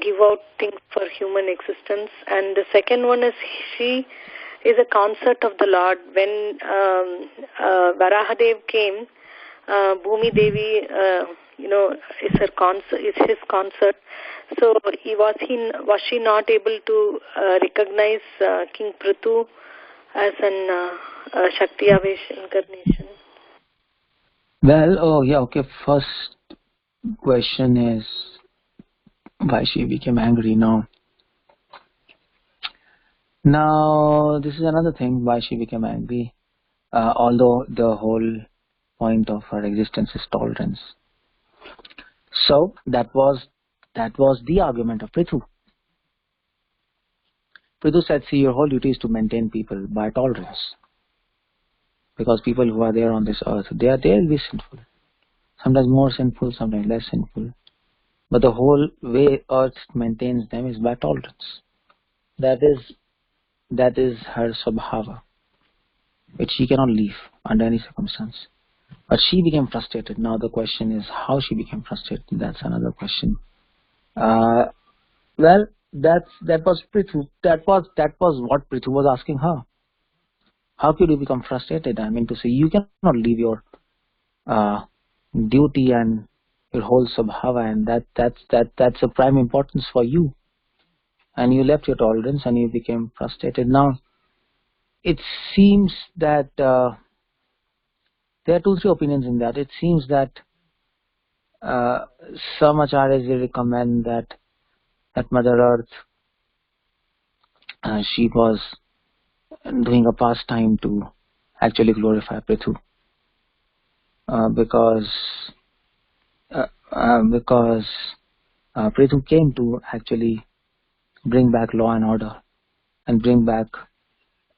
give out things for human existence. And the second one is she is a consort of the Lord. When Varahadev came, Bhumi Devi, is his consort. So was she not able to recognize King Prithu as an Shakti Avesh incarnation? Well, okay. First question is why she became angry now. Now, this is another thing why she became angry, although the whole point of her existence is tolerance. So that was the argument of Prithu. Prithu said, see, your whole duty is to maintain people by tolerance. Because people who are there on this earth, they'll be sinful. Sometimes more sinful, sometimes less sinful. But the whole way earth maintains them is by tolerance. That is her Swabhava, which she cannot leave under any circumstance. But she became frustrated. Now the question is how she became frustrated. That's another question. Well, that was Prithu. That was what Prithu was asking her. How could you become frustrated? I mean to say, you cannot leave your duty and your whole Swabhava, and that's of prime importance for you. And you left your tolerance and you became frustrated. Now, it seems that there are 2-3 opinions in that. It seems that some acharyas recommend that Mother Earth, she was doing a pastime to actually glorify Prithu, because Prithu came to actually bring back law and order and bring back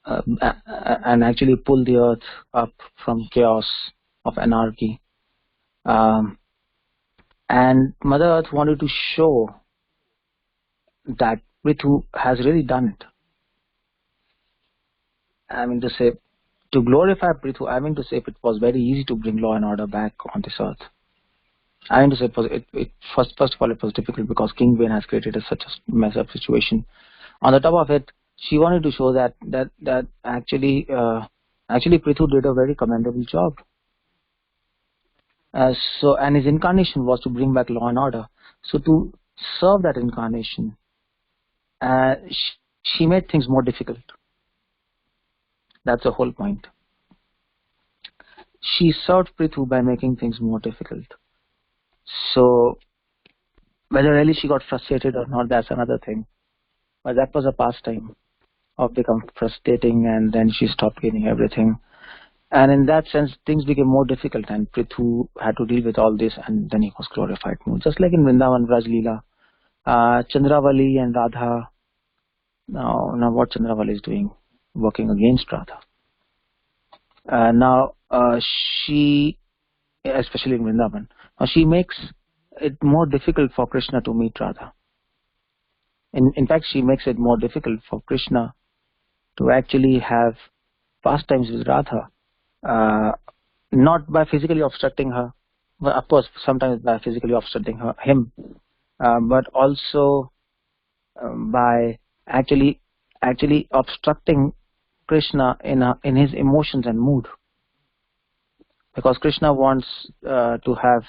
and actually pull the earth up from chaos of anarchy. And Mother Earth wanted to show that Prithu has really done it. I mean to say, to glorify Prithu, I mean to say, it was very easy to bring law and order back on this earth. I mean to say, first of all, it was difficult because King Vane has created such a mess up situation. On the top of it, she wanted to show that actually Prithu did a very commendable job. And his incarnation was to bring back law and order. So to serve that incarnation, she made things more difficult. That's the whole point. She served Prithu by making things more difficult. So whether really she got frustrated or not, that's another thing. But that was a pastime of become frustrating, and then she stopped giving everything. And in that sense, things became more difficult, and Prithu had to deal with all this, and then he was glorified more. Just like in Vrindavan, Vraj Leela, Chandravali and Radha. Now what Chandravali is doing, working against Radha. She, especially in Vrindavan, she makes it more difficult for Krishna to meet Radha. In fact, she makes it more difficult for Krishna to actually have pastimes with Radha, not by physically obstructing her, but of course sometimes by physically obstructing him, but also by actually obstructing Krishna in his emotions and mood, because Krishna wants to have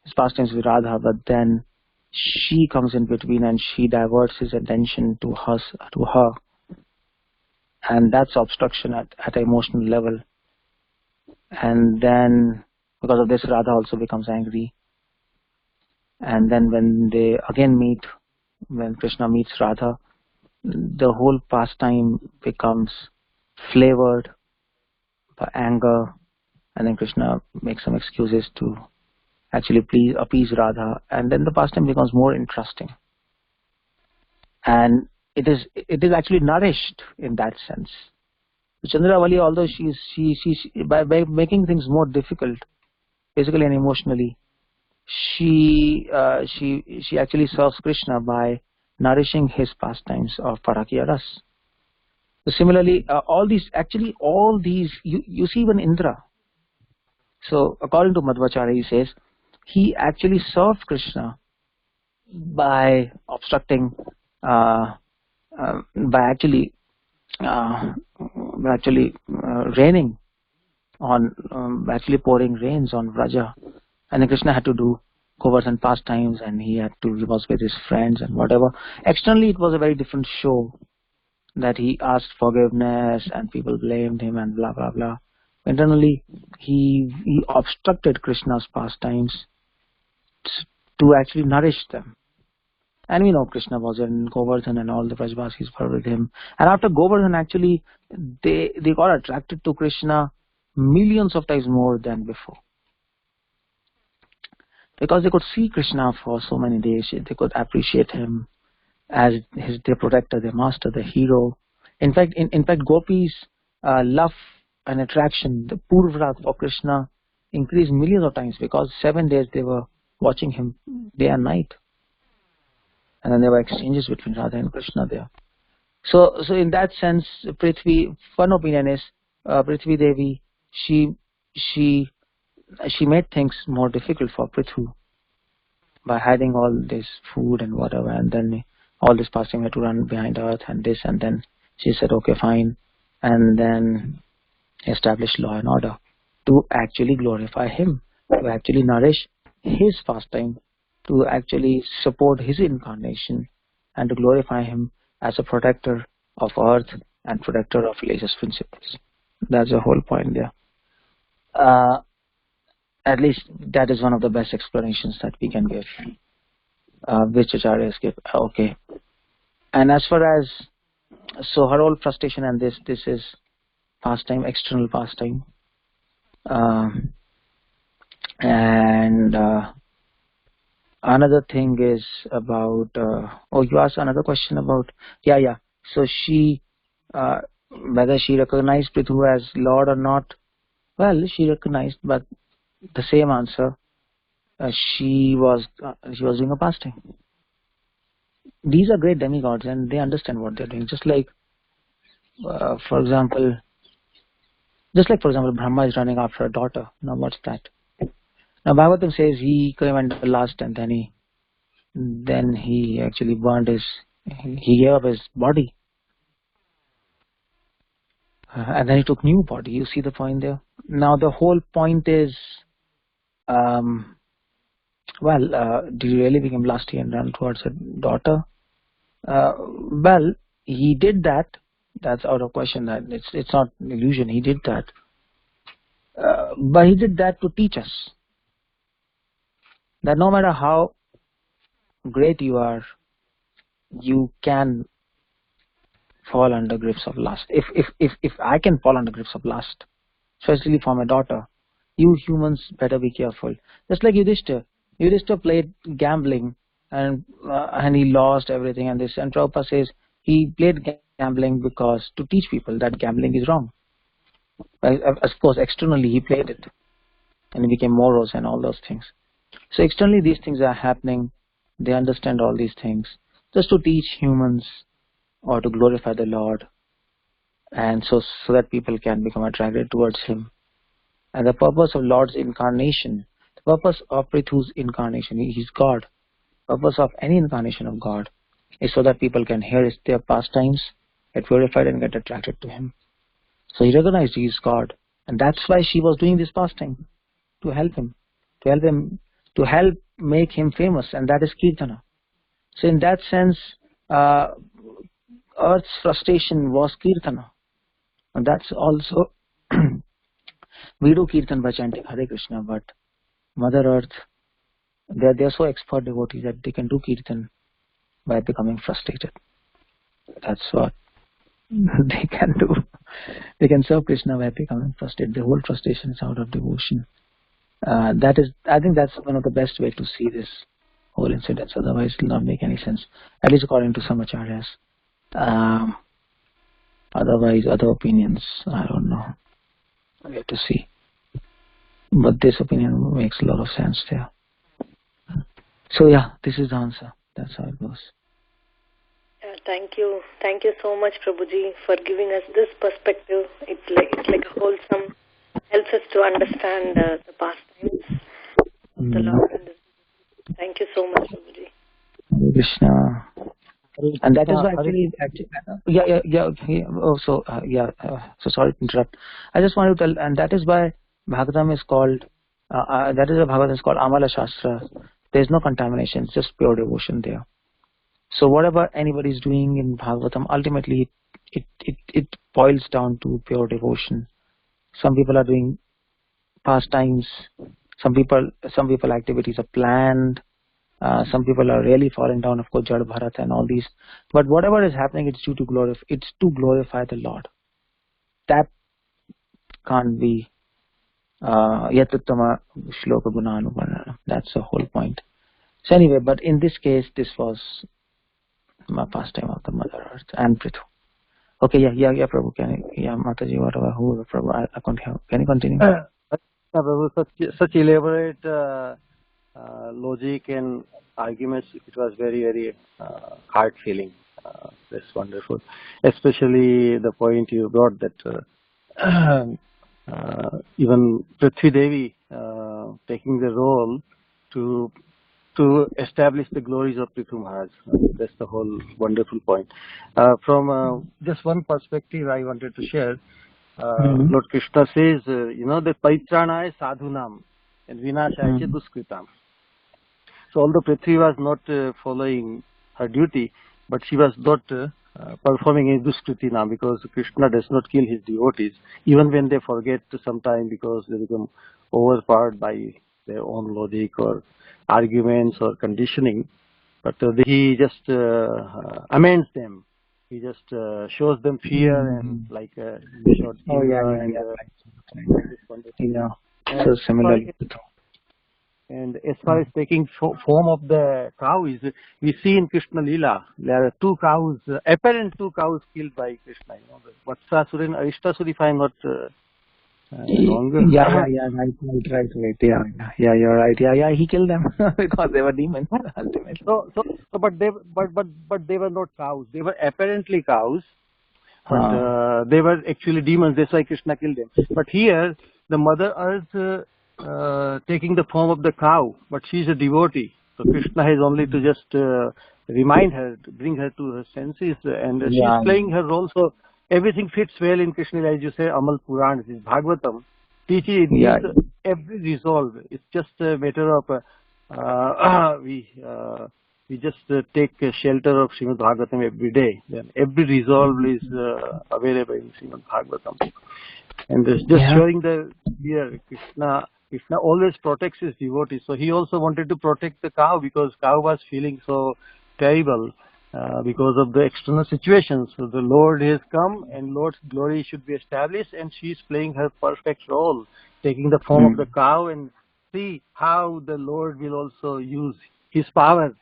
his pastimes with Radha, but then she comes in between and she diverts his attention to her, and that's obstruction at an emotional level. And then because of this, Radha also becomes angry, and then when they again meet, when Krishna meets Radha, the whole pastime becomes flavored by anger, and then Krishna makes some excuses to actually appease Radha, and then the pastime becomes more interesting, and it is actually nourished in that sense. Chandravali, although she by making things more difficult, physically and emotionally, she actually serves Krishna by nourishing his pastimes of Parakya Ras. So similarly, all these you see even Indra. So according to Madhvacharya, he says he actually served Krishna by obstructing, by actually raining on, actually pouring rains on Vraja, and then Krishna had to do Govardhan pastimes, and he was with his friends and whatever. Externally, it was a very different show, that he asked forgiveness and people blamed him and blah blah blah. Internally, he obstructed Krishna's pastimes to actually nourish them. And we know Krishna was in Govardhan and all the Vrajvasis were with him. And after Govardhan, actually, they got attracted to Krishna millions of times more than before. Because they could see Krishna for so many days, they could appreciate him as their protector, their master, their hero. In fact, gopis' love and attraction, the purvrat for Krishna, increased millions of times, because 7 days they were watching him day and night, and then there were exchanges between Radha and Krishna there. So in that sense, Prithvi, one opinion is Prithvi Devi, she made things more difficult for Prithu by hiding all this food and whatever, and then all this pastime had to run behind earth and this, and then she said, okay, fine, and then established law and order to actually glorify him, to actually nourish his pastime, to actually support his incarnation, and to glorify him as a protector of earth and protector of religious principles. That's the whole point there. At least that is one of the best explanations that we can give, which acharyas give. Okay. And as far as, so her whole frustration, and this is pastime, external pastime. And another thing is about, you asked another question about, yeah. So she, whether she recognized Prithu as Lord or not, well, she recognized, but the same answer, she was doing a pastime. These are great demigods, and they understand what they're doing. Just like, for example, Brahma is running after a daughter. Now, what's that? Now, Bhagavatam says he came under lust, and then he actually burned he gave up his body, and then he took new body. You see the point there? Now, the whole point is Did he really become lusty and run towards a daughter? Well, he did that. That's out of question. That it's not an illusion. He did that, but he did that to teach us that no matter how great you are, you can fall under grips of lust. If I can fall under grips of lust, especially for my daughter, you humans better be careful. Just like Yudhishthira. Yudhishthira played gambling and he lost everything. And Prabhupada says he played gambling because to teach people that gambling is wrong. Of course, externally he played it and he became morose and all those things. So externally these things are happening. They understand all these things just to teach humans or to glorify the Lord, and so that people can become attracted towards Him. And the purpose of Lord's incarnation, the purpose of Prithu's incarnation, He's God. The purpose of any incarnation of God is so that people can hear their pastimes, get purified and get attracted to Him. So he recognized He is God, and that's why she was doing this pastime, to help him, to help make him famous, and that is Kirtana. So in that sense, Earth's frustration was Kirtana. And that's also, we do Kirtan by chanting Hare Krishna, but Mother Earth, they're so expert devotees that they can do Kirtan by becoming frustrated. That's what they can do. They can serve Krishna by becoming frustrated. The whole frustration is out of devotion. I think that's one of the best way to see this whole incident. Otherwise, it will not make any sense. At least according to some acharyas. Otherwise, other opinions, I don't know. We have to see. But this opinion makes a lot of sense there. So yeah, this is the answer. That's how it goes. Thank you so much, Prabhuji, for giving us this perspective. It's like a wholesome, helps us to understand the pastimes of the Lord. Thank you so much, Prabhuji. Hare Krishna. And that is why so sorry to interrupt. I just want to tell, and that is why Bhagavatham is called, Amala Shastra. There is no contamination, it's just pure devotion there. So whatever anybody is doing in Bhagavatam, ultimately it boils down to pure devotion. Some people are doing pastimes, some people activities are planned, some people are really falling down, of course, Jad Bharat and all these. But whatever is happening, it's to glorify the Lord. That can't be Yatuttama Shloka Gunanuvarnanam. That's the whole point. So anyway, but in this case, this was my pastime of the Mother Earth and Prithu. Okay, yeah, Prabhu, Mataji, whatever, whoever, Prabhu, I can't hear. Can you continue? Prabhu, such elaborate logic and arguments, it was very, very heart feeling. That's wonderful. Especially the point you brought that even Prithvi Devi taking the role to establish the glories of Prithu Maharaj. That's the whole wonderful point. From just one perspective I wanted to share, Lord Krishna says, that Paitranaya Sadhunam and Vinashaya Duskritam. So although Prithvi was not following her duty, but she was not performing any Duskriti now, because Krishna does not kill his devotees, even when they forget sometime because they become overpowered by their own logic or arguments or conditioning. But he just amends them. He just shows them fear and like showed So similarly. And as far as taking form of the cow is, we see in Krishna Leela, there are apparent two cows killed by Krishna. Vatsasura and Arishtasura, if I am not wrong. Right. Yeah, you're right. Yeah, he killed them because they were demons ultimately. But they were not cows. They were apparently cows, but they were actually demons. That's why Krishna killed them. But here, the Mother Earth taking the form of the cow, but she's a devotee. So Krishna has only to just remind her, to bring her to her senses, and she's playing her role. So everything fits well in Krishna, as you say, Amal Puran, this is Bhagavatam. Teaching Yeah. needs every resolve. It's just a matter of we just take shelter of Srimad Bhagavatam every day. Then every resolve is available in Srimad Bhagavatam. And just showing the here, Krishna always protects his devotees. So he also wanted to protect the cow because cow was feeling so terrible because of the external situations. So the Lord has come and Lord's glory should be established, and she is playing her perfect role, taking the form of the cow, and see how the Lord will also use his power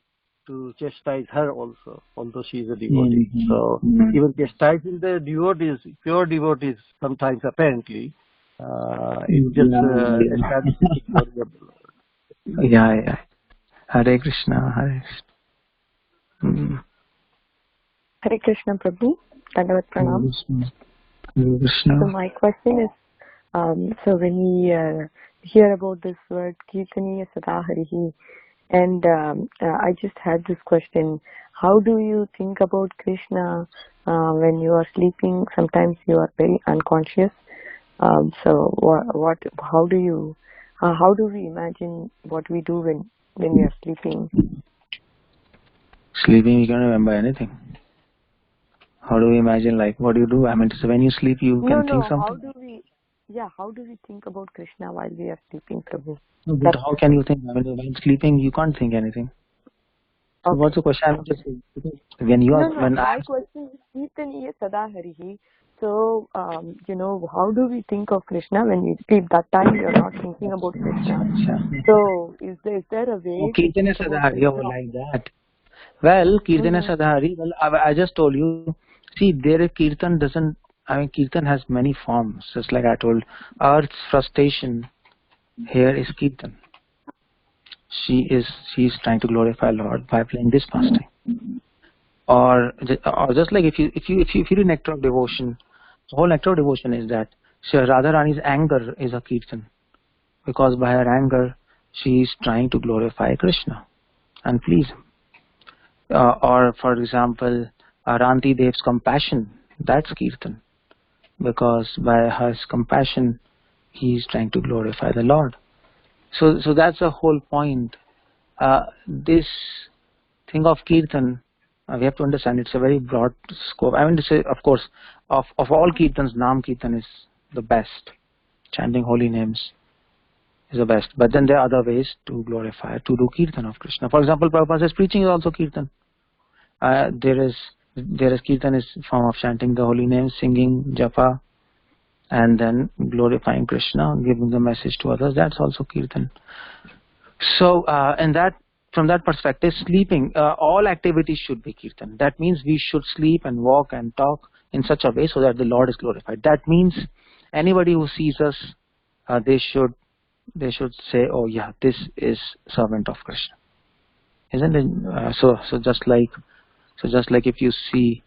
to chastise her also, although she is a devotee. So even chastising the devotees, pure devotees, sometimes apparently, it just establishes the glory of the Lord. Yeah. Hare Krishna, Hare Krishna. Hare Krishna, Prabhu. Dandavat Pranam. Hare Krishna. So my question is, so when we hear about this word Kirtaniya Sadaharihi, and I just had this question: how do you think about Krishna when you are sleeping? Sometimes you are very unconscious. So how do we imagine what we do when we are sleeping? Sleeping, you can't remember anything. How do we imagine, like, what do you do? I mean, so when you sleep, you can think something. How do we think about Krishna while we are sleeping, Prabhu? But how can you think? I mean, when sleeping, you can't think anything. So what's the question? I'm just saying, when you are, my question is Kirtaniya Sadaharihi. So, how do we think of Krishna when we sleep? That time we are not thinking about Krishna. So, is there a way to think about Krishna? like that? Well, Kirtana Sadhari, well, I just told you, see, there Kirtan doesn't, I mean, Kirtan has many forms, just like I told. Earth's frustration here is Kirtan. She is trying to glorify Lord by playing this pastime. Or just like if you read Nectar of Devotion, the whole Nectar of Devotion is that Radharani's anger is a Kirtan. Because by her anger, she is trying to glorify Krishna and please him. Or for example, Ranti Dev's compassion, that's Kirtan. Because by his compassion, he is trying to glorify the Lord. So that's the whole point. This thing of Kirtan, we have to understand it's a very broad scope. I mean to say, of course, of all Kirtans, Nam Kirtan is the best. Chanting holy names is the best. But then there are other ways to glorify, to do Kirtan of Krishna. For example, Prabhupada says preaching is also Kirtan. There is Kirtan is form of chanting the holy name, singing japa, and then glorifying Krishna, giving the message to others. That's also Kirtan. So, from that perspective, sleeping, all activities should be Kirtan. That means we should sleep and walk and talk in such a way so that the Lord is glorified. That means anybody who sees us, they should say, oh yeah, this is servant of Krishna, isn't it? So just like if you see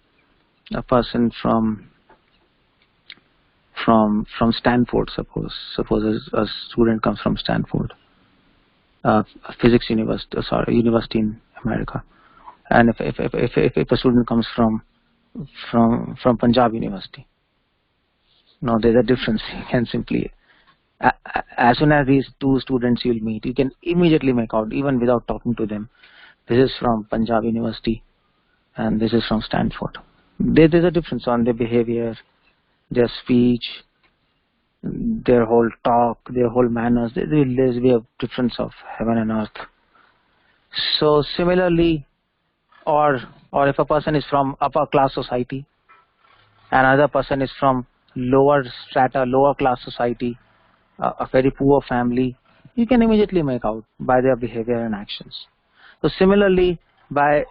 a person from Stanford, suppose a student comes from Stanford, physics university in America, and if a student comes from Punjab University, no, there's a difference. You can simply, as soon as these two students you'll meet, you can immediately make out, even without talking to them, this is from Punjab University and this is from Stanford. There's a difference on their behavior, their speech, their whole talk, their whole manners. There's a difference of heaven and earth. So similarly, or if a person is from upper class society, another person is from lower strata, lower class society, a very poor family, you can immediately make out by their behavior and actions. So similarly, by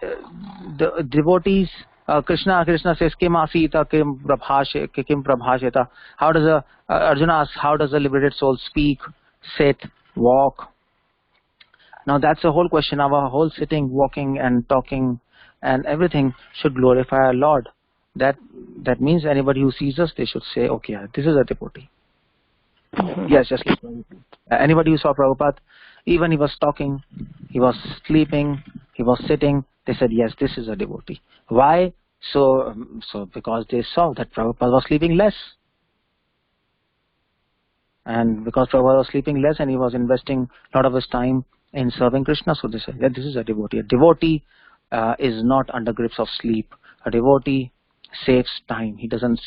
the devotees, Krishna says, Kim asita, kim prabhasheta. How does Arjuna asks, how does a liberated soul speak, sit, walk? Now that's the whole question. Our whole sitting, walking and talking and everything should glorify our Lord. That means anybody who sees us, they should say, okay, this is a devotee. Yes, just like anybody who saw Prabhupada, even he was talking, he was sleeping, he was sitting, they said, yes, this is a devotee. Why? So, because they saw that Prabhupada was sleeping less. And because Prabhupada was sleeping less and he was investing a lot of his time in serving Krishna, so they said, yeah, this is a devotee. A devotee is not under grips of sleep. A devotee saves time. He doesn't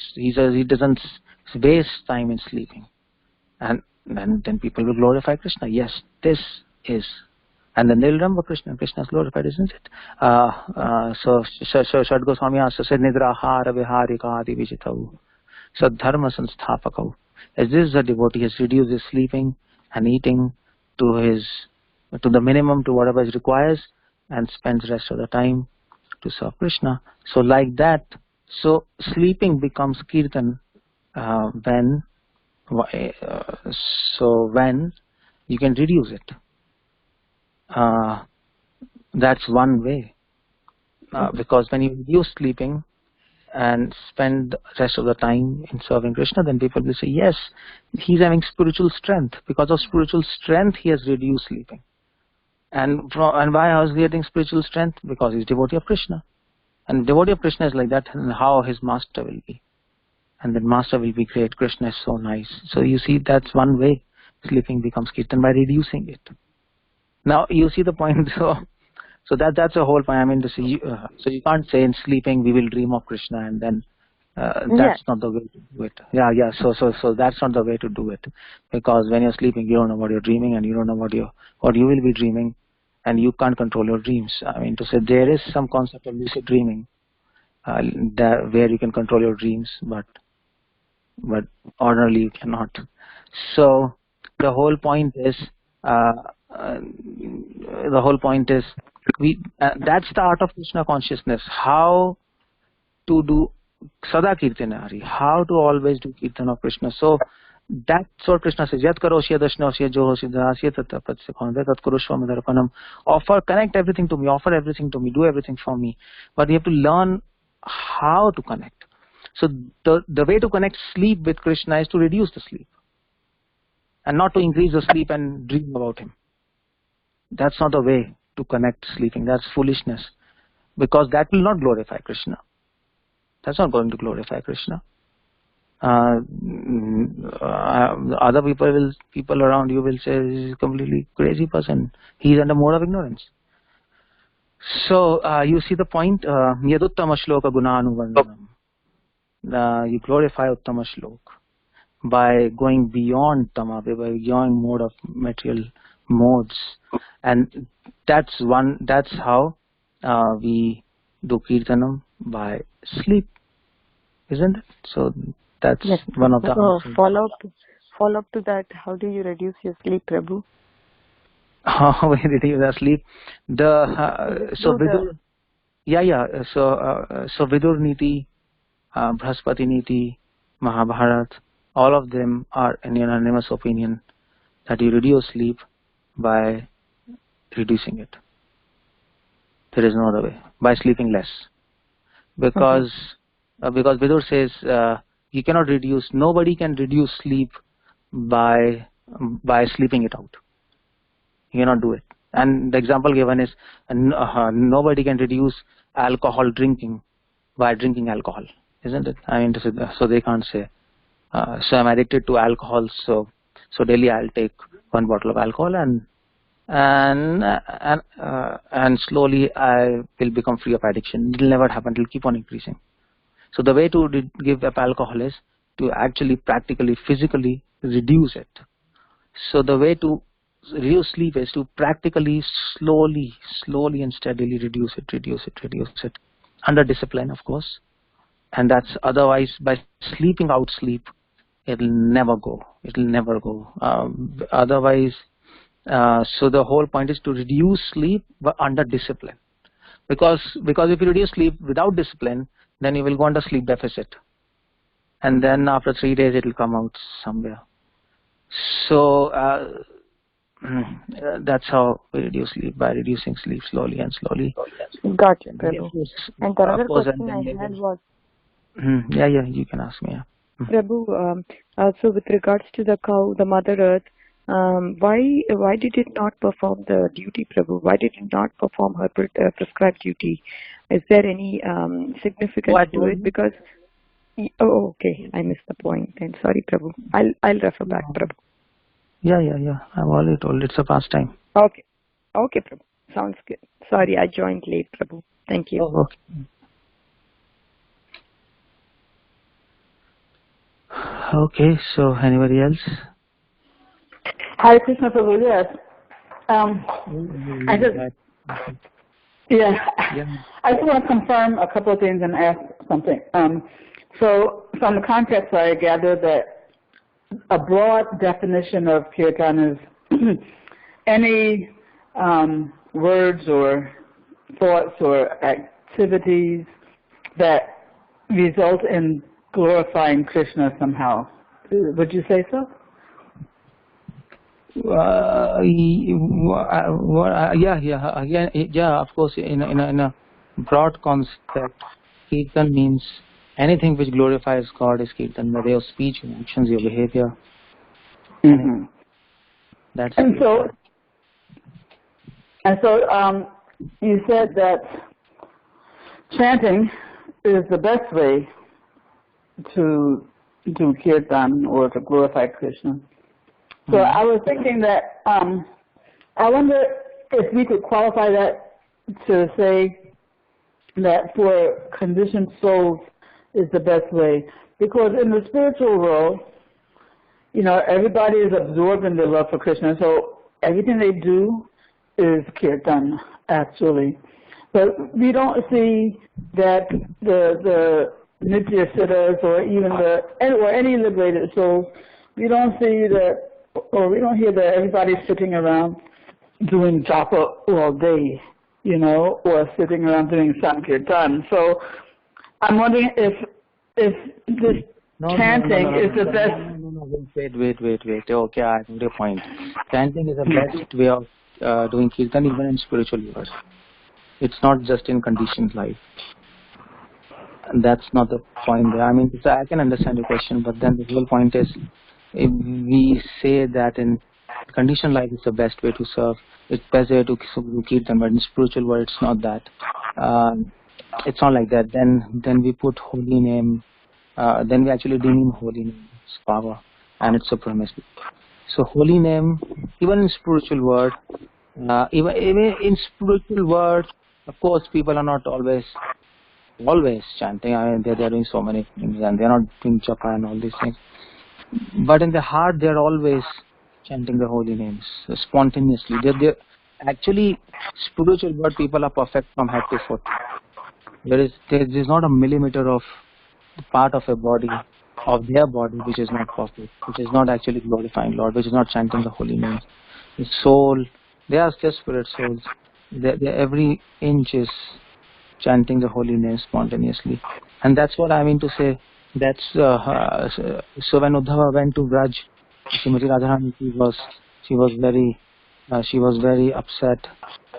waste time in sleeping. And then people will glorify Krishna. Yes, this is. And then they'll remember Krishna. Krishna is glorified, isn't it? So Shad Goswami also said, Nidrahara viharika adi vijitau sadharma sanstapakau. As this is a devotee, has reduced his sleeping and eating to the minimum, to whatever it requires, and spends rest of the time to serve Krishna. So like that, so sleeping becomes kirtan when you can reduce it. That's one way. Because when you reduce sleeping and spend the rest of the time in serving Krishna, then people will say, yes, he's having spiritual strength. Because of spiritual strength, he has reduced sleeping. And why is he getting spiritual strength? Because he's devotee of Krishna. And devotee of Krishna is like that, and how his master will be. And the master will be great. Krishna is so nice. So you see, that's one way sleeping becomes kirtan, by reducing it. Now you see the point. So that's the whole point. I mean, so you can't say in sleeping we will dream of Krishna, and then that's not the way to do it. Yeah. So that's not the way to do it, because when you're sleeping, you don't know what you're dreaming, and you don't know what you will be dreaming, and you can't control your dreams. I mean, to say there is some concept of lucid dreaming, where you can control your dreams, but ordinarily you cannot. So the whole point is. That's the art of Krishna consciousness. How to do Sada Kirtanari, how to always do Kirtan of Krishna. So that's what Krishna says. Yat karosya dashnasya johosi dasya tattapatsya tat kurushvamadarpanam. Connect everything to me, offer everything to me, do everything for me. But you have to learn how to connect. So the way to connect sleep with Krishna is to reduce the sleep, and not to increase the sleep and dream about him. That's not the way to connect sleeping. That's foolishness, because that will not glorify Krishna. That's not going to glorify Krishna. Other people around you will say, this is a completely crazy person. He's under mode of ignorance. So you see the point. Yaduttama shloka gunanuvarnanam. You glorify Uttama Shlok by going beyond Tama, by going mode of material modes, and that's how we do Kirtanam, by sleep, isn't it? So that's one of the follow up to that. How do you reduce your sleep, Prabhu? How we reduce our sleep? So Vidur Niti, Brahaspati Niti, Mahabharat, all of them are in unanimous opinion that you reduce sleep by reducing it. There is no other way. By sleeping less. Because Vidur says you cannot reduce, nobody can reduce sleep by sleeping it out. You cannot do it. And the example given is nobody can reduce alcohol drinking by drinking alcohol, isn't it? I mean, so they can't say, so I'm addicted to alcohol, so daily I'll take one bottle of alcohol and slowly I will become free of addiction. It will never happen. It will keep on increasing. So the way to give up alcohol is to actually practically, physically reduce it. So the way to reduce sleep is to practically, slowly and steadily reduce it under discipline, of course. And that's, otherwise by sleeping out sleep, it'll never go. Otherwise, so the whole point is to reduce sleep but under discipline. Because if you reduce sleep without discipline, then you will go under sleep deficit. And then after 3 days, it will come out somewhere. So that's how we reduce sleep, by reducing sleep slowly. Gotcha, Prabhu. And the other question I had was... Yeah, you can ask me. Yeah. Prabhu, so with regards to the cow, the Mother Earth, why did it not perform the duty, Prabhu? Why did it not perform her prescribed duty? Is there any significance to it? Because okay, I missed the point. And sorry, Prabhu. I'll refer back, Prabhu. Yeah. I've already told. It's a pastime. Okay. Okay, Prabhu. Sounds good. Sorry, I joined late, Prabhu. Thank you. Oh, okay. Okay. So anybody else? Hare Krishna Prabhu, yes. I just want to confirm a couple of things and ask something. So from the context, I gather that a broad definition of kirtan is any words or thoughts or activities that result in glorifying Krishna somehow. Would you say so? Yeah. Of course, in a broad concept, kirtan means anything which glorifies God is kirtan. Whether your speech, your actions, your behavior. Mm-hmm. That's and so you said that chanting is the best way to do kirtan or to glorify Krishna. So I was thinking that I wonder if we could qualify that to say that for conditioned souls is the best way, because in the spiritual world, everybody is absorbed in their love for Krishna, so everything they do is kirtan, actually. But we don't see that the Nitya Siddhas or even any liberated souls, we don't see that, or we don't hear that everybody's sitting around doing japa all day, or sitting around doing sankirtan. So I'm wondering if this chanting is the best. No. Wait. Okay, I know your point. Chanting is the best way of doing kirtan, even in spiritual years. It's not just in conditioned life. And that's not the point there. I mean, I can understand your question, but then the real point is, if we say that in conditioned life is the best way to serve, it's best way to do kirtan, but in spiritual world it's not that. It's not like that. Then we put holy name. Then we actually deem holy name its power and its supremacy. So holy name, even in spiritual world, even in spiritual world, of course, people are not always chanting. I mean, they're doing so many things, and they're not doing japa and all these things. But in the heart, they're always chanting the holy names spontaneously. They're actually spiritual world. People are perfect from head to foot. There is not a millimeter of part of their body which is not perfect, which is not actually glorifying Lord, which is not chanting the holy names. The soul, they are just spirit souls. Every inch is chanting the holy name spontaneously, and that's what I mean to say. That's so when Uddhava went to Braj, Srimati Radharani, she was very upset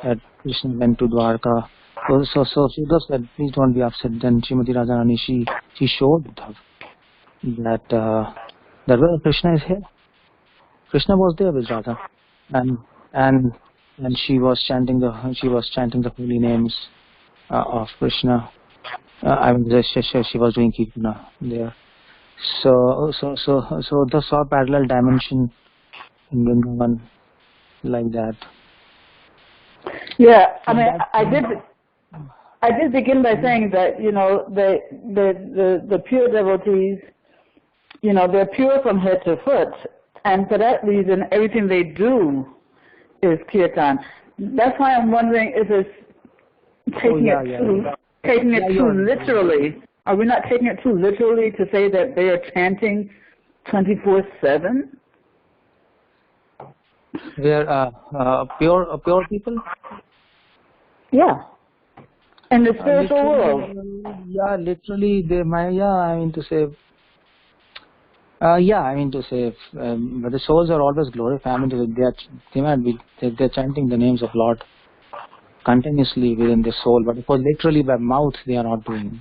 that Krishna went to Dwarka. So Sudha said, please don't be upset. Then Srimati Radharani, she showed Uddhava that where Krishna is here. Krishna was there with Radha, and she was chanting the holy names of Krishna. I mean, she was doing kirtana there. So the saw parallel dimension in Vrindavan like that. Yeah, I mean, I did begin by saying that the pure devotees, they're pure from head to foot, and for that reason, everything they do is kirtan. That's why I'm wondering if it's taking it too literally. Are we not taking it too literally to say that they are chanting 24/7? They are pure people. Yeah. In the spiritual world. Yeah, literally they might. Yeah, I mean to say. But the souls are always glorified. I mean, they're chanting the names of Lord continuously within the soul, but of course, literally by mouth they are not doing.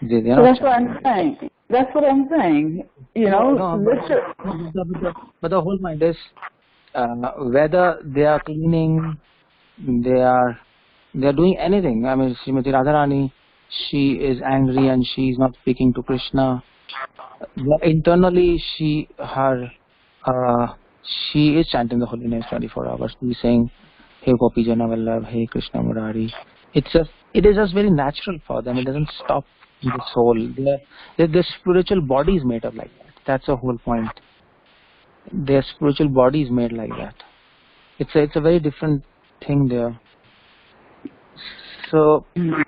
That's what I'm saying. That's what I'm saying. But the whole point is whether they are cleaning, they are doing anything. I mean, Srimati Radharani, she is angry and she is not speaking to Krishna. Internally, her she is chanting the holy names 24 hours. She's saying, "Hey Gopi Jana Vallabh, Hey Krishna Murari." It is just very natural for them. It doesn't stop the soul. Their spiritual body is made up like that. That's the whole point. Their spiritual body is made like that. It's a very different thing there. So it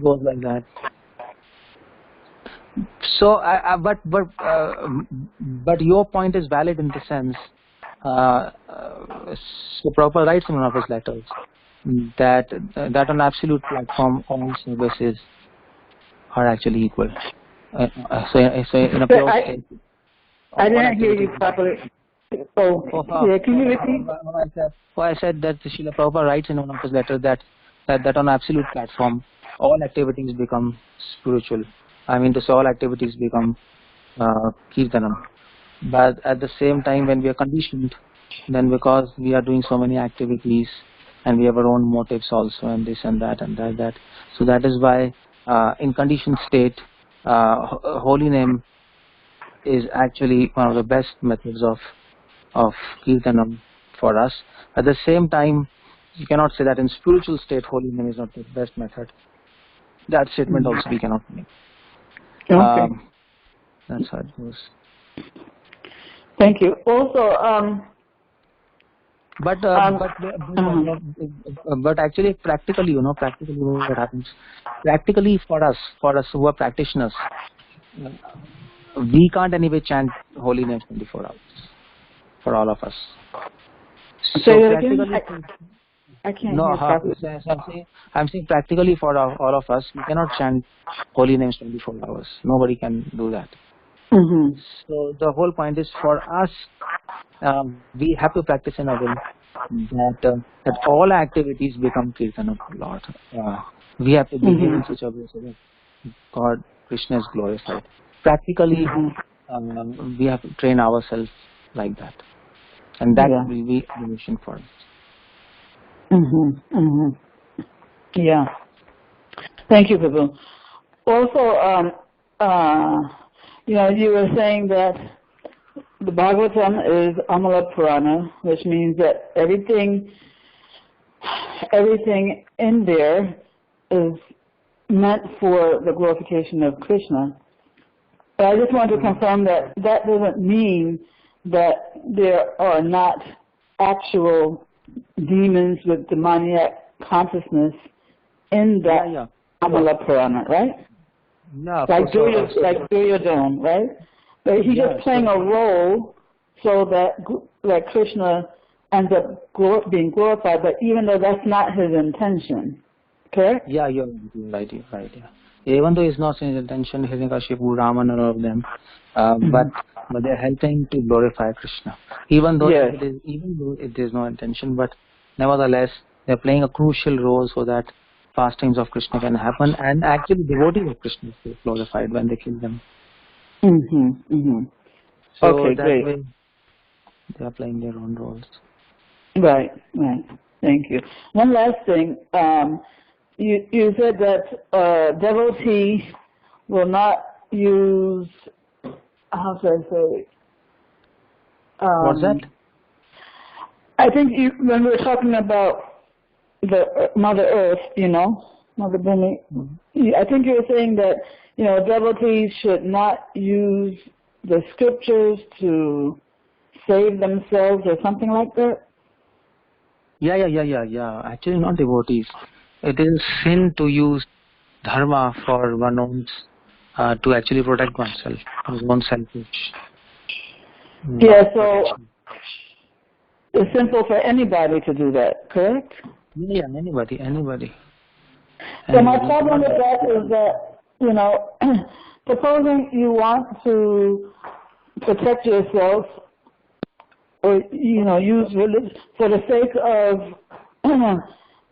goes like that. So, but your point is valid in the sense. So Prabhupada writes in one of his letters that on absolute platform all services are actually equal. So in a pure state. I didn't hear you properly. Can you repeat? I said that Srila Prabhupada writes in one of his letters that on absolute platform all activities become spiritual. I mean, all activities become kirtanam. But at the same time, when we are conditioned, then because we are doing so many activities and we have our own motives also, and this and that and that. So that is why in conditioned state, holy name is actually one of the best methods of kirtanam for us. At the same time, you cannot say that in spiritual state, holy name is not the best method. That statement also we cannot make. Okay. That's how it goes. Thank you. Also, but actually, practically, practically what happens? Practically for us who are practitioners, we can't anyway chant holy names 24 hours for all of us. Say that again? I can't hear properly. I'm saying practically for all of us, we cannot chant holy names 24 hours. Nobody can do that. Mm-hmm. So the whole point is for us, we have to practice in a way that all activities become kirtan of the Lord. We have to behave in such a way so that God, Krishna is glorified. Practically, we have to train ourselves like that, and that will be the mission for us. Yeah. Thank you, Prabhu. Also, you were saying that the Bhagavatam is Amala Purana, which means that everything in there is meant for the glorification of Krishna. But I just want to confirm that doesn't mean that there are not actual demons with demoniac consciousness in that Amala Purana, right? Yeah, like Duryodhana, right? But he's just playing a role so that Krishna ends up being glorified, but even though that's not his intention, correct? Yeah, you're right. Yeah. Even though it's not his intention, Hiranyakashipu, Raman, and all of them, but they're helping to glorify Krishna. Even though it is no intention, but nevertheless, they're playing a crucial role so that pastimes of Krishna can happen, and actually devotees of Krishna is glorified when they kill them. So okay, that great. way they are playing their own roles. Right. Thank you. One last thing. You said that devotee will not use, how should I say? What's that? I think when we were talking about the Mother Earth, Mother Bhumi, I think you were saying that, devotees should not use the scriptures to save themselves or something like that? Yeah. Actually, not devotees. It is sin to use dharma for one own, to actually protect oneself, one's own selfish. Yeah, so it's simple for anybody to do that, correct? Yeah, anybody. So my problem with that is that, supposing you want to protect yourself or, use religion for the sake of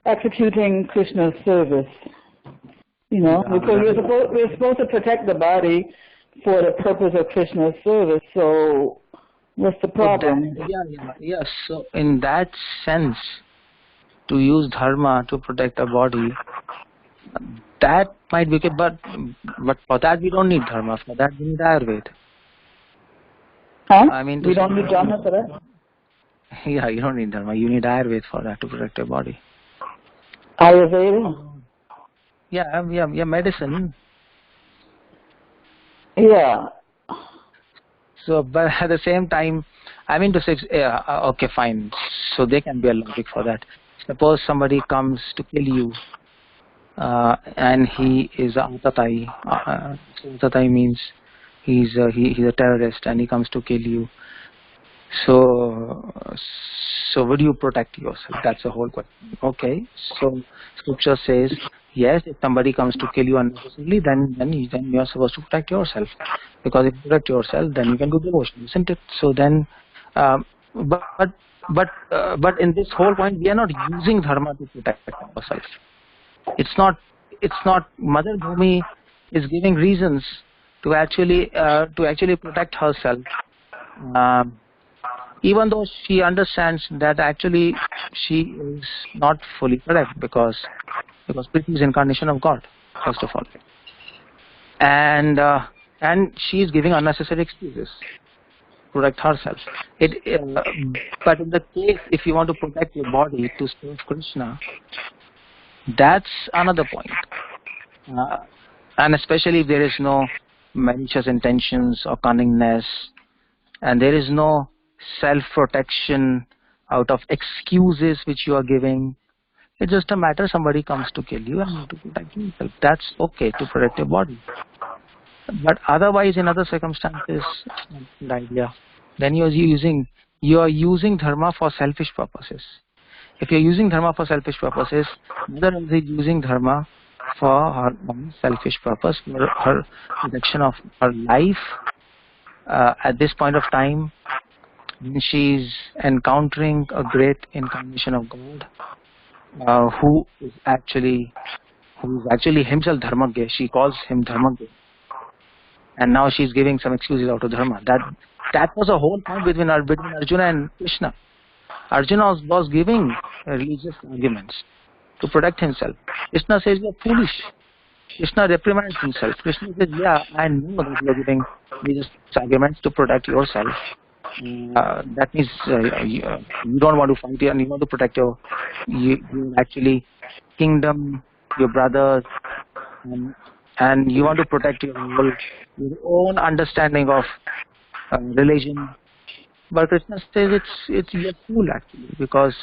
executing Krishna's service, because we're supposed to protect the body for the purpose of Krishna's service, so what's the problem? Yes. So in that sense, to use dharma to protect a body, that might be okay, but for that we don't need dharma. For that we need Ayurveda. Huh? We don't need dharma for that? Yeah, you don't need dharma. You need Ayurveda for that to protect your body. Ayurveda? Yeah, medicine. Yeah. So, but at the same time, I mean to say, okay, fine. So there can be a logic for that. Suppose somebody comes to kill you, and he is a atatai. Atatai means he's a terrorist, and he comes to kill you. So would you protect yourself? That's the whole question. Okay. So scripture says, yes, if somebody comes to kill you unnecessarily, then you are supposed to protect yourself. Because if you protect yourself, then you can do devotion, isn't it? So then, but in this whole point, we are not using dharma to protect ourselves. It's not. Mother Bhumi is giving reasons to actually protect herself. Even though she understands that actually she is not fully correct, because Prithvi is incarnation of God, first of all, and she is giving unnecessary excuses to protect herself. But in the case, if you want to protect your body to serve Krishna, that's another point, and especially if there is no malicious intentions or cunningness, and there is no self-protection out of excuses which you are giving. It's just a matter somebody comes to kill you and you have to protect yourself. That's okay to protect your body. But otherwise, in other circumstances, the idea, then you are using dharma for selfish purposes. If you are using dharma for selfish purposes, Mother is using dharma for her own selfish purpose, for her protection of her life. At this point of time, she's encountering a great incarnation of God, who is actually himself Dharmagya. She calls him Dharmagya, and now she's giving some excuses out of dharma. That was a whole point between Arjuna and Krishna. Arjuna was giving religious arguments to protect himself. Krishna says you're foolish. Krishna reprimands himself. Krishna says, yeah, I know that you're giving religious arguments to protect yourself. That means you don't want to fight and you want to protect your actually kingdom, your brothers, and you want to protect your own understanding of religion. But Krishna says it's you're fool actually, because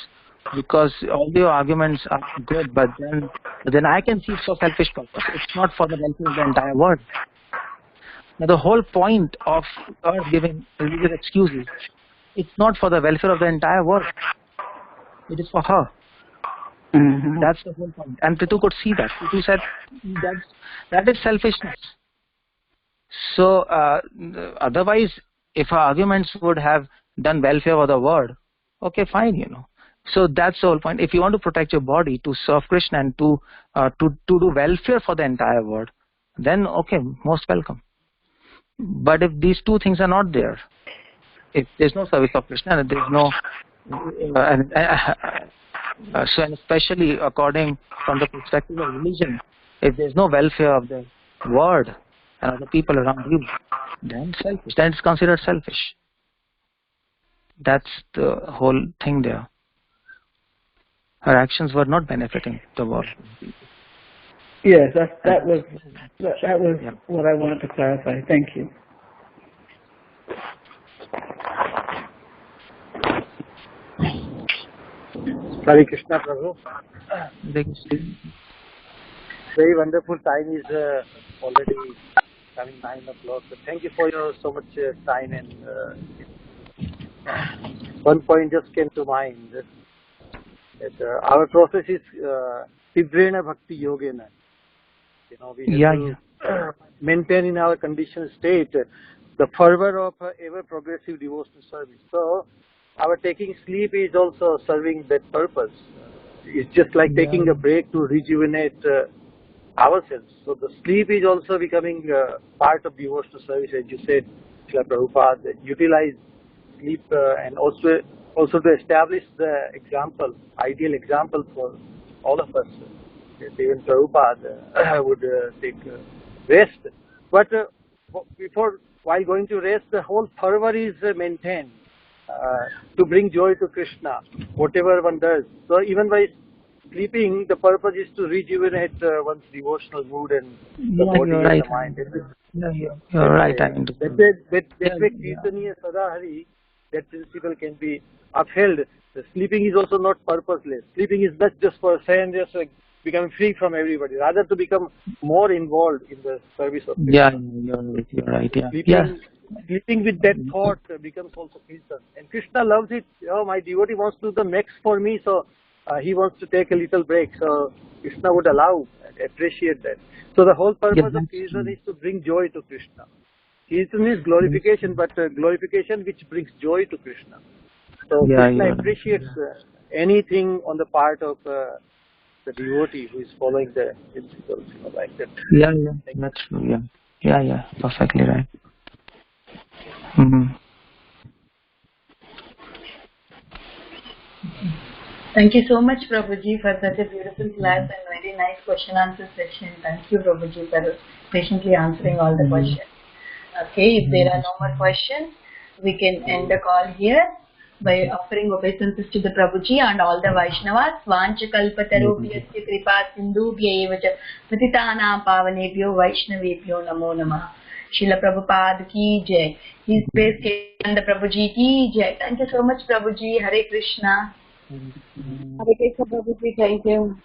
all your arguments are good, but then I can see it's for selfish purpose. It's not for the welfare of the entire world. Now the whole point of her giving religious excuses, it's not for the welfare of the entire world. It is for her. Mm-hmm. That's the whole point. And Prithu could see that. Prithu said that is selfishness. So otherwise, if her arguments would have done welfare for the world, okay, fine, So that's the whole point. If you want to protect your body to serve Krishna and to do welfare for the entire world, then okay, most welcome. But if these two things are not there, if there's no service of Krishna, and there's no, so and especially according from the perspective of religion, if there's no welfare of the world and of the people around you, then selfish. Then it's considered selfish. That's the whole thing there. Her actions were not benefiting the world. Yes, that was yeah. What I wanted to clarify. Thank you. Hare Krishna, Prabhu. Very wonderful. Time is already coming 9 o'clock. So thank you for your so much time. And one point just came to mind that our process is Tivrena Bhakti Yogena. We have to maintain in our conditioned state the fervor of ever progressive devotional service. So our taking sleep is also serving that purpose. It's just like taking a break to rejuvenate ourselves. So the sleep is also becoming part of devotional service, as you said, Srila Prabhupada. Utilize sleep and also to establish the example, ideal example for all of us. Even Prabhupada would take rest. But while going to rest, the whole fervor is maintained. to bring joy to Krishna, whatever one does. So even by sleeping, the purpose is to rejuvenate one's devotional mood and the body and right. the mind. You're right. I mean, That way, Kirtaniya Sadahari, that principle can be upheld. The sleeping is also not purposeless. Sleeping is not just for saying just becoming free from everybody, rather to become more involved in the service of Krishna. You're right. Sleeping with that thought becomes also Kirtan. And Krishna loves it. Oh, my devotee wants to do the next for me, so he wants to take a little break. So Krishna would allow and appreciate that. So the whole purpose of Kirtan is to bring joy to Krishna. Kirtan is glorification, but glorification which brings joy to Krishna. So Krishna appreciates anything on the part of the devotee who is following the principles, like that. That's true. Yeah, perfectly right. Mm-hmm. Thank you so much, Prabhuji, for such a beautiful class and very nice question-answer session. Thank you, Prabhuji, for patiently answering all the questions. Okay, if there are no more questions, we can end the call here by offering obeisances to the Prabhuji and all the Vaishnavas. Vanchakalpatarubhyasya kripa sindhubhya eva cha patitanam pavanebhyo Vaishnavebhyo namo namah. Srila Prabhupada ki jai. His Grace Keshvanand Prabhuji ki jai. Thank you so much, Prabhuji. Hare Krishna. Hare Krishna, Prabhuji. Thank you.